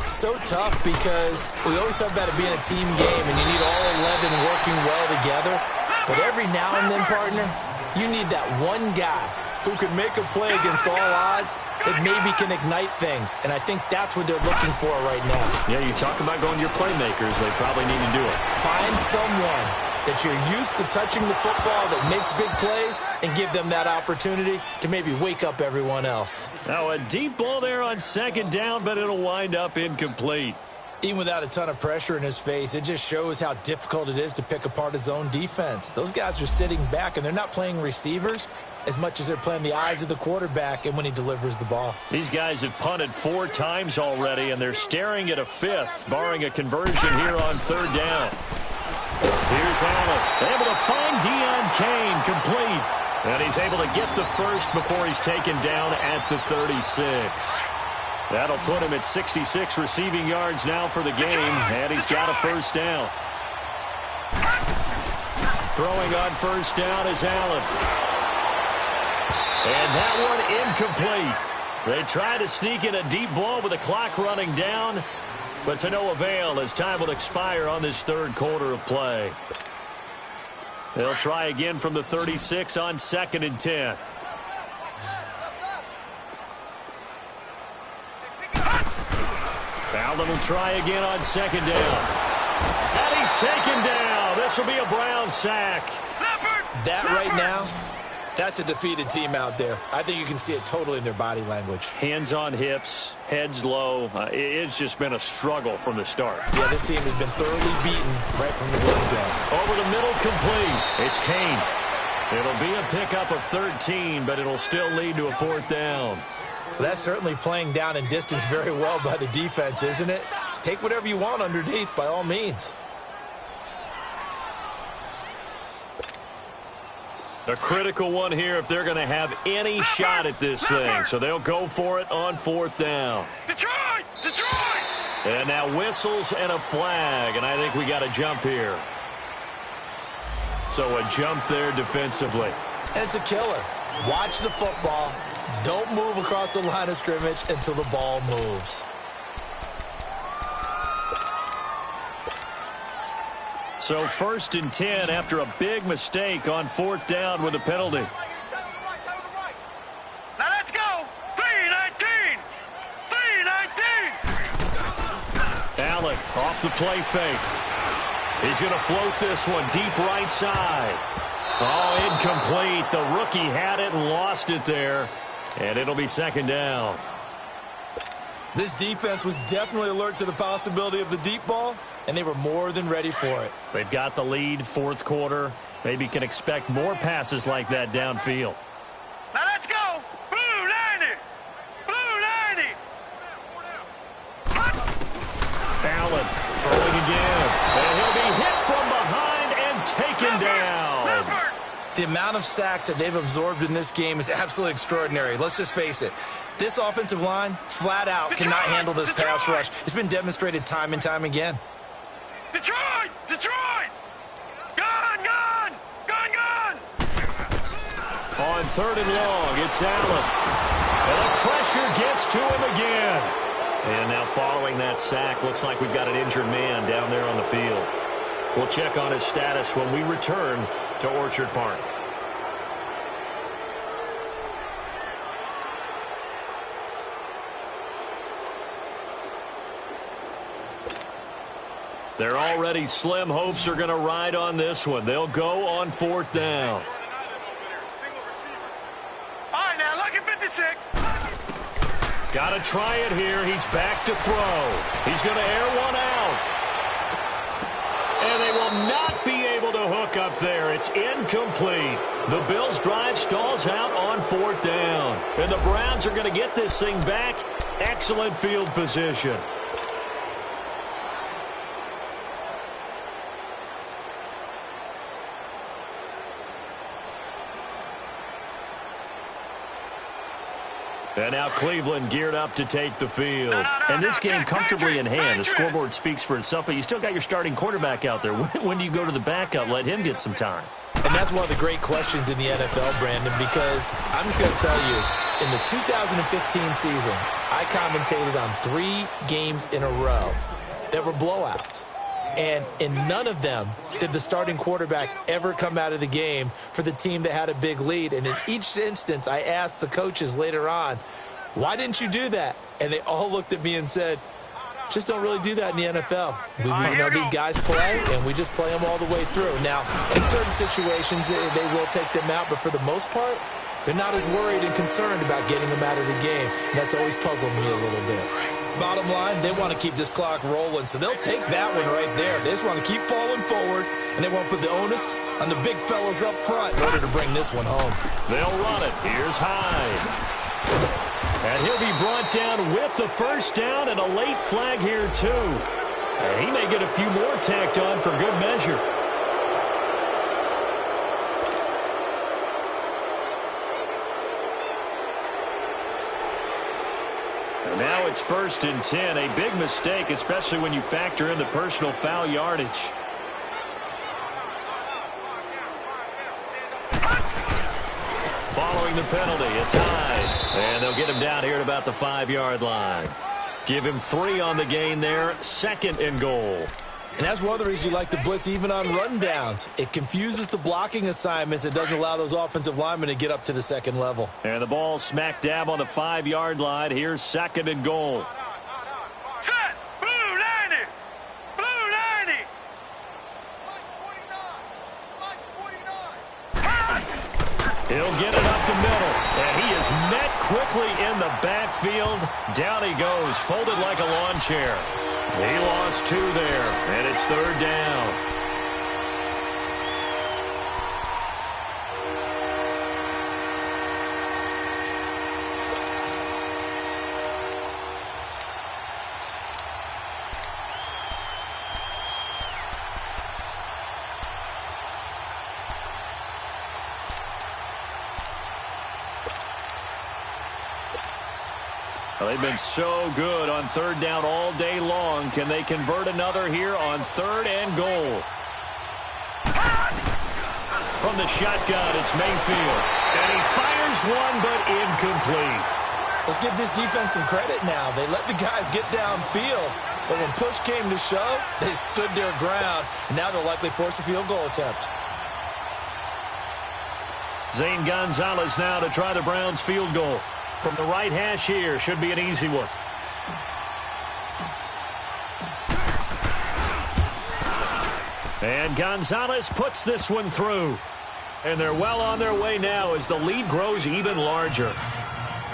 A: So tough because we always talk about it being a team game, and you need all 11 working well together. But every now and then, partner, you need that one guy who can make a play against all odds that maybe can ignite things. And I think that's what they're looking for right now.
B: Yeah, you talk about going to your playmakers. They probably need to do it.
A: Find someone that you're used to touching the football that makes big plays and give them that opportunity to maybe wake up everyone else.
B: Now, a deep ball there on second down, but it'll wind up incomplete.
A: Even without a ton of pressure in his face, it just shows how difficult it is to pick apart his own defense. Those guys are sitting back, and they're not playing receivers as much as they're playing the eyes of the quarterback and when he delivers the ball.
B: These guys have punted 4 times already, and they're staring at a 5th, barring a conversion here on third down. Here's Allen, able to find Deion Kane, complete. And he's able to get the first before he's taken down at the 36. That'll put him at 66 receiving yards now for the game, and he's got a first down. Throwing on first down is Allen. And that one incomplete. They try to sneak in a deep ball with the clock running down, but to no avail as time will expire on this third quarter of play. They'll try again from the 36 on 2nd and 10. Allen will try again on 2nd down. And he's taken down. This will be a Brown sack.
A: That right now, that's a defeated team out there. I think you can see it totally in their body language.
B: Hands on hips, heads low. It's just been a struggle from the start.
A: Yeah, this team has been thoroughly beaten right from the word go.
B: Over the middle, complete. It's Kane. It'll be a pickup of 13, but it'll still lead to a 4th down.
A: Well, that's certainly playing down in distance very well by the defense, isn't it? Take whatever you want underneath, by all means.
B: A critical one here if they're going to have any shot at this thing. So they'll go for it on 4th down.
C: Detroit! Detroit!
B: And now whistles and a flag, and I think we got a jump here. So a jump there defensively.
A: And it's a killer. Watch the football. Don't move across the line of scrimmage until the ball moves.
B: So 1st and 10 after a big mistake on 4th down with a penalty.
C: Now let's go! 3-19! 3-19!
B: Allen off the play fake. He's going to float this one deep right side. Oh, incomplete. The rookie had it and lost it there. And it'll be 2nd down.
A: This defense was definitely alert to the possibility of the deep ball, and they were more than ready for it.
B: They've got the lead, 4th quarter. Maybe can expect more passes like that downfield.
C: Now let's go! Blue 90! Blue 90!
B: Allen throwing again. And he'll be hit from behind and taken down.
A: The amount of sacks that they've absorbed in this game is absolutely extraordinary. Let's just face it. This offensive line, flat out, cannot handle this pass rush. It's been demonstrated time and time again.
C: Detroit! Detroit! Gun! Gun! Gun! Gun!
B: On 3rd and long, it's Allen. And the pressure gets to him again. And now following that sack, looks like we've got an injured man down there on the field. We'll check on his status when we return to Orchard Park. They're already slim hopes are going to ride on this one. They'll go on 4th down.
C: All right, now, look at 56.
B: Got to try it here. He's back to throw. He's going to air one out. And they will not be able to hook up there. It's incomplete. The Bills' drive stalls out on 4th down. And the Browns are going to get this thing back. Excellent field position. And now Cleveland geared up to take the field. And this game comfortably in hand. The scoreboard speaks for itself, but you still got your starting quarterback out there. When do you go to the backup? Let him get some time.
A: And that's one of the great questions in the NFL, Brandon, because I'm just going to tell you, in the 2015 season, I commentated on 3 games in a row that were blowouts. And in none of them did the starting quarterback ever come out of the game for the team that had a big lead. And in each instance, I asked the coaches later on, why didn't you do that? And they all looked at me and said, just don't really do that in the NFL. These guys play, and we just play them all the way through. Now, in certain situations, they will take them out, but for the most part, they're not as worried and concerned about getting them out of the game. And that's always puzzled me a little bit. Bottom line, they want to keep this clock rolling, so they'll take that one right there. They just want to keep falling forward, and they won't put the onus on the big fellas up front in order to bring this one home.
B: They'll run it. Here's Hyde. And he'll be brought down with the first down and a late flag here, too. And he may get a few more tacked on for good measure. And now it's 1st and 10. A big mistake, especially when you factor in the personal foul yardage. Following the penalty, it's Hyde. And they'll get him down here at about the 5-yard line. Give him 3 on the gain there. 2nd and goal.
A: And that's one of the reasons you like to blitz even on rundowns. It confuses the blocking assignments. It doesn't allow those offensive linemen to get up to the second level.
B: And the ball smack dab on the 5-yard line. Here's 2nd and goal.
C: Set! Blue 90! Blue 90!
B: He'll get it up the middle. And he is met quickly in the backfield. Down he goes, folded like a lawn chair. He lost 2 there, and it's 3rd down. Well, they've been so good on 3rd down all day long. Can they convert another here on 3rd and goal? From the shotgun, it's Mayfield. And he fires one, but incomplete.
A: Let's give this defense some credit now. They let the guys get downfield. But when push came to shove, they stood their ground. And now they'll likely force a field goal attempt.
B: Zane Gonzalez now to try the Browns field goal. From the right hash here, should be an easy one. And Gonzalez puts this one through. And they're well on their way now as the lead grows even larger.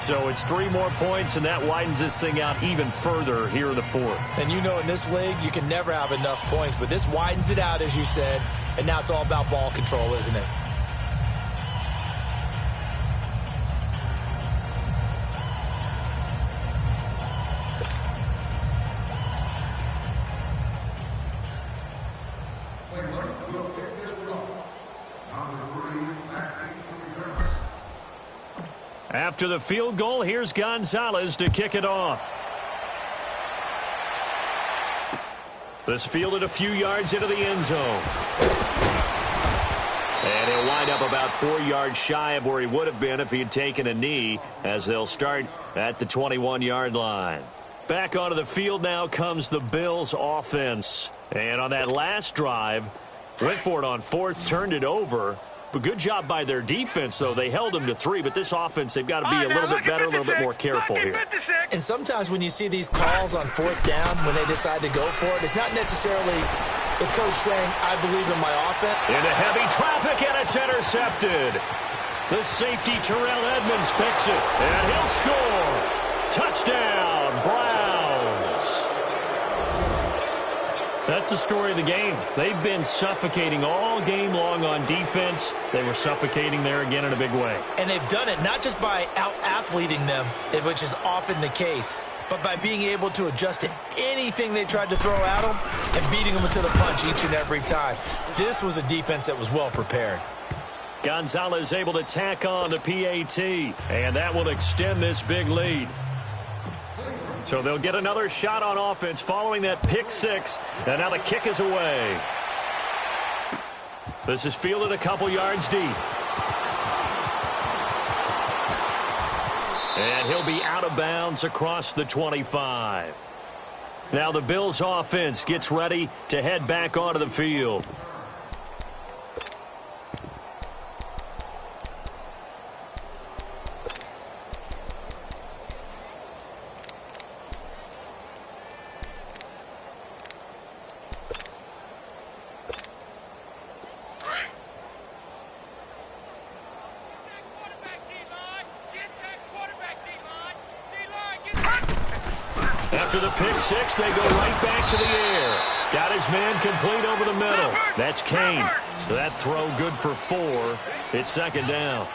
B: So it's 3 more points, and that widens this thing out even further here in the 4th.
A: And you know in this league, you can never have enough points, but this widens it out, as you said, and now it's all about ball control, isn't it?
B: After the field goal, here's Gonzalez to kick it off. This fielded a few yards into the end zone. And he'll wind up about 4 yards shy of where he would have been if he had taken a knee, as they'll start at the 21-yard line. Back onto the field now comes the Bills offense. And on that last drive, went for it on 4th, turned it over. But good job by their defense, though. They held them to 3, but this offense, they've got to be a little bit better, a little bit more careful here.
A: And sometimes when you see these calls on 4th down, when they decide to go for it, it's not necessarily the coach saying, I believe in my offense.
B: Into heavy traffic, and it's intercepted. The safety, Terrell Edmonds, picks it, and he'll score. Touchdown, Browns. That's the story of the game. They've been suffocating all game long on defense. They were suffocating there again in a big way.
A: And they've done it not just by out-athleting them, which is often the case, but by being able to adjust to anything they tried to throw at them and beating them to the punch each and every time. This was a defense that was well prepared.
B: Gonzalez able to tack on the PAT, and that will extend this big lead. So they'll get another shot on offense following that pick six, and now the kick is away. This is fielded a couple yards deep. And he'll be out of bounds across the 25. Now the Bills offense gets ready to head back onto the field. After the pick six, they go right back to the air. Got his man complete over the middle. That's Kane. So that throw good for 4. It's second down.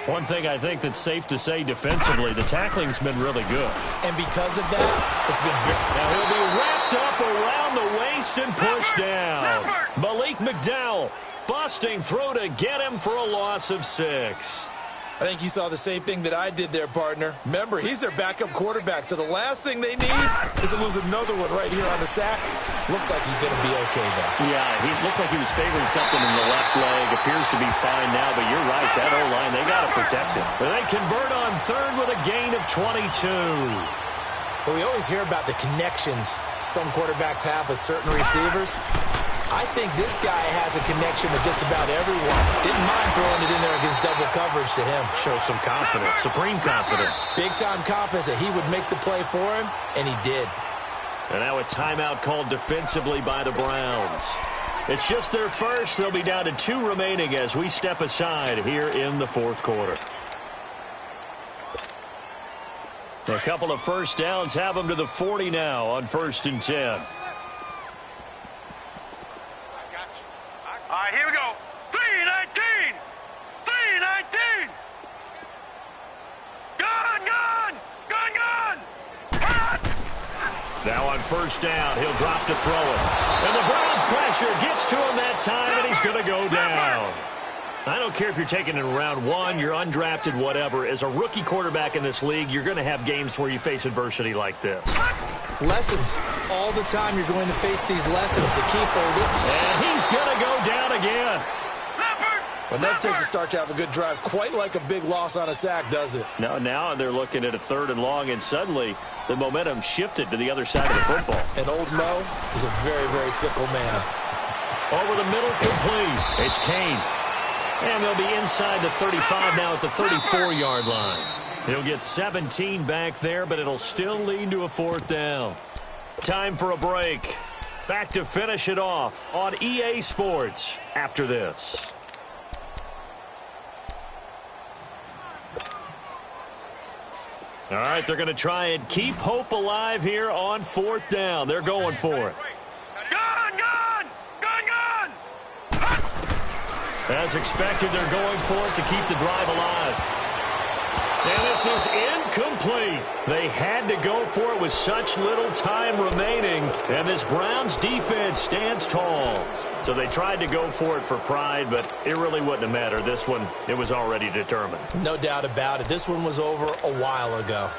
B: One thing I think that's safe to say defensively, the tackling's been really good.
A: And because of that, it's been good.
B: Now he'll be wrapped up around the waist and pushed down. Malik McDowell busting through to get him for a loss of 6.
A: I think you saw the same thing that I did there, partner. Remember, he's their backup quarterback, so the last thing they need is to lose another one right here on the sack. Looks like he's going to be okay, though.
B: Yeah, he looked like he was favoring something in the left leg. Appears to be fine now, but you're right. That O-line, they got to protect him. But they convert on third with a gain of 22.
A: But we always hear about the connections some quarterbacks have with certain receivers. I think this guy has a connection with just about everyone. Didn't mind throwing it in there against double coverage to him.
B: Show some confidence, supreme confidence.
A: Big-time confidence that he would make the play for him, and he did.
B: And now a timeout called defensively by the Browns. It's just their first. They'll be down to 2 remaining as we step aside here in the fourth quarter. A couple of first downs have them to the 40 now on 1st and 10.
C: All right, here we go. 3-19. 3-19. Gun.
B: Now on first down, he'll drop to throw it. And the Browns pressure gets to him that time, and he's going to go down. I don't care if you're taking it in round 1, you're undrafted, whatever. As a rookie quarterback in this league, you're going to have games where you face adversity like this.
A: Lessons. All the time you're going to face these lessons. The key for this.
B: And he's going to go down again.
A: Well, that takes a start to have a good drive. Quite like a big loss on a sack, does it?
B: Now they're looking at a 3rd and long, and suddenly the momentum shifted to the other side of the football.
A: And old Mo is a very, very fickle man.
B: Over the middle, complete. It's Kane. And they'll be inside the 35 now at the 34-yard line. He'll get 17 back there, but it'll still lead to a 4th down. Time for a break. Back to finish it off on EA Sports after this. All right, they're going to try and keep hope alive here on 4th down. They're going for it. As expected, they're going for it to keep the drive alive. And this is incomplete. They had to go for it with such little time remaining. And this Browns defense stands tall. So they tried to go for it for pride, but it really wouldn't have mattered. This one, it was already determined.
A: No doubt about it. This one was over a while ago.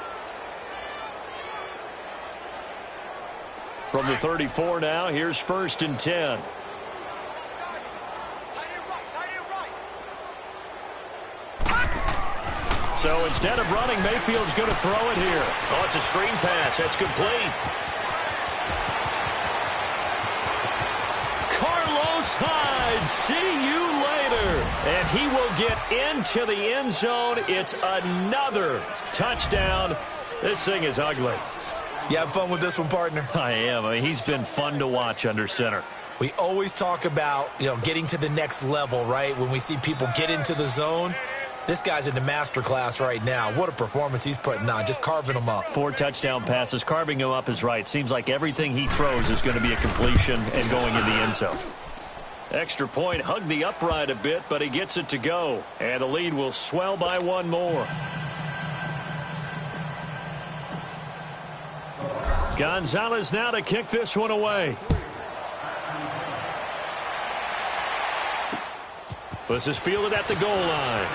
B: From the 34 now, here's 1st and 10. So instead of running, Mayfield's going to throw it here. Oh, it's a screen pass. That's complete. Carlos Hyde, see you later. And he will get into the end zone. It's another touchdown. This thing is ugly.
A: You have fun with this one, partner?
B: I am. I mean, he's been fun to watch under center.
A: We always talk about, getting to the next level, right? When we see people get into the zone. This guy's in the master class right now. What a performance he's putting on, just carving them up.
B: 4 touchdown passes. Carving him up is right. Seems like everything he throws is going to be a completion and going in the end zone. Extra point, hugged the upright a bit, but he gets it to go. And the lead will swell by 1 more. Gonzalez now to kick this one away. This is fielded at the goal line.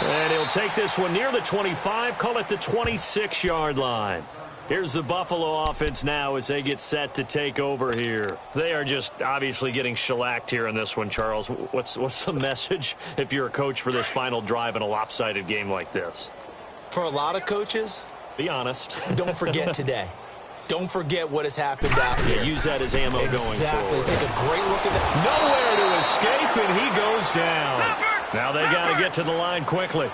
B: And he'll take this one near the 25, call it the 26-yard line. Here's the Buffalo offense now as they get set to take over here. They are just obviously getting shellacked here in this one, Charles. What's the message if you're a coach for this final drive in a lopsided game like this?
A: For a lot of coaches,
B: be honest.
A: Don't forget today. Don't forget what has happened out here.
B: Use that as ammo going
A: Exactly.
B: forward.
A: Take a great look at that.
B: Nowhere to escape, and he goes down. Now they got to get to the line quickly.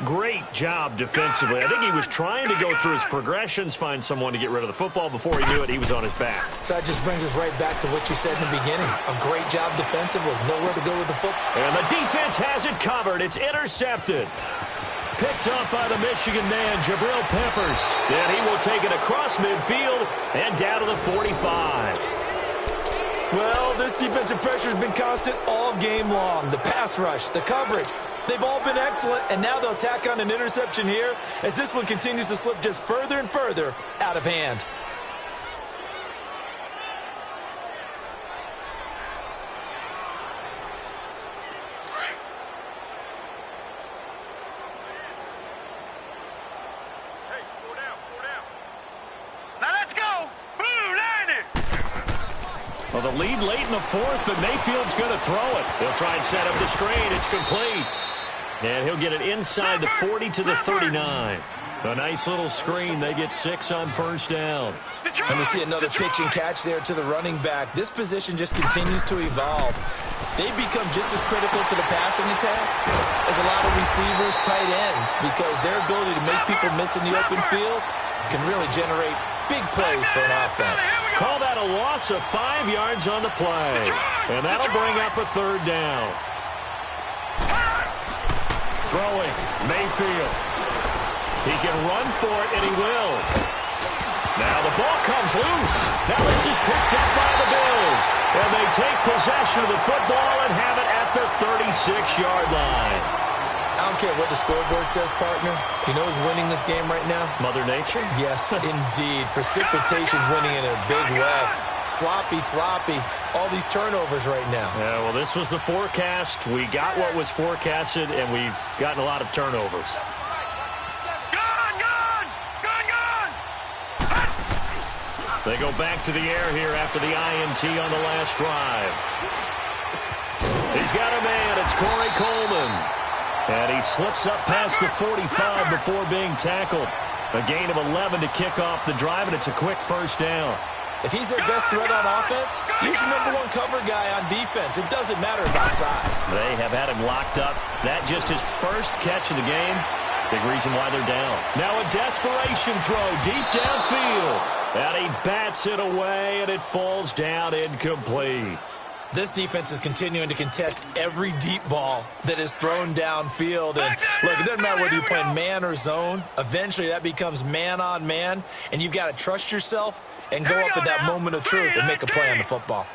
B: Great job defensively. I think he was trying to go through his progressions, find someone to get rid of the football. Before he knew it, he was on his back.
A: So that just brings us right back to what you said in the beginning. A great job defensively. Nowhere to go with the football.
B: And the defense has it covered. It's intercepted. Picked up by the Michigan man, Jabril Peppers. And he will take it across midfield and down to the 45.
A: Well, this defensive pressure has been constant all game long. The pass rush, the coverage, they've all been excellent, and now they'll tack on an interception here as this one continues to slip just further and further out of hand.
B: Well, the lead late in the fourth, but Mayfield's going to throw it. He'll try and set up the screen. It's complete. And he'll get it inside the 40 to the 39. A nice little screen. They get 6 on first down.
A: And we see another pitch and catch there to the running back. This position just continues to evolve. They become just as critical to the passing attack as a lot of receivers, tight ends, because their ability to make people miss in the open field can really generate big plays for an offense.
B: Call that a loss of 5 yards on the play. And that'll bring up a third down. Throwing, Mayfield. He can run for it, and he will. Now the ball comes loose. Now this is picked up by the Bills. And they take possession of the football and have it at the 36-yard line.
A: I don't care what the scoreboard says, partner. You know who's winning this game right now?
B: Mother Nature?
A: Yes, indeed. Precipitation's winning in a big way. Sloppy. All these turnovers right now.
B: Yeah, well, this was the forecast. We got what was forecasted, and we've gotten a lot of turnovers. They go back to the air here after the INT on the last drive. He's got a man. It's Corey Coleman. And he slips up past the 45 before being tackled. A gain of 11 to kick off the drive, and it's a quick first down.
A: If he's their best threat on offense, use your #1 cover guy on defense. It doesn't matter about size.
B: They have had him locked up. That just his first catch of the game. Big reason why they're down. Now a desperation throw deep downfield. And he bats it away, and it falls down incomplete.
A: This defense is continuing to contest every deep ball that is thrown downfield. And look, it doesn't matter whether you're playing man or zone. Eventually, that becomes man on man, and you've got to trust yourself and go up at that moment of truth and make a play on the football.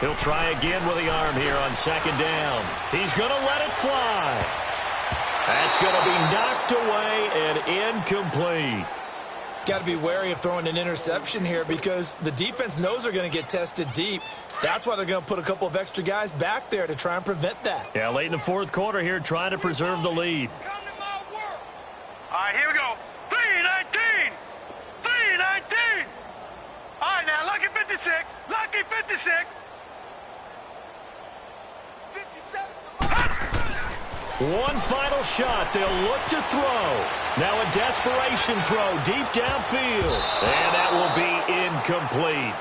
B: He'll try again with the arm here on second down. He's going to let it fly. That's going to be knocked away and incomplete.
A: Got to be wary of throwing an interception here because the defense knows they're going to get tested deep. That's why they're going to put a couple of extra guys back there to try and prevent that.
B: Yeah, late in the fourth quarter here, trying to preserve the lead.
C: All right, here we go. 3-19. 3-19. All right, now, lucky 56. Lucky 56. 57.
B: One final shot. They'll look to throw. Now a desperation throw deep downfield. And that will be incomplete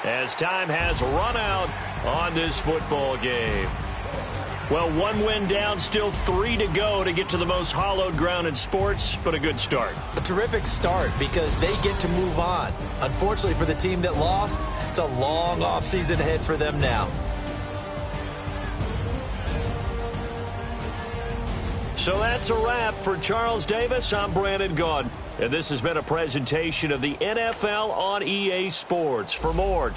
B: as time has run out on this football game. Well, 1 win down, still 3 to go to get to the most hallowed ground in sports, but a good start.
A: A terrific start because they get to move on. Unfortunately for the team that lost, it's a long offseason ahead for them now.
B: So that's a wrap for Charles Davis. I'm Brandon Gaudin, and this has been a presentation of the NFL on EA Sports. For more,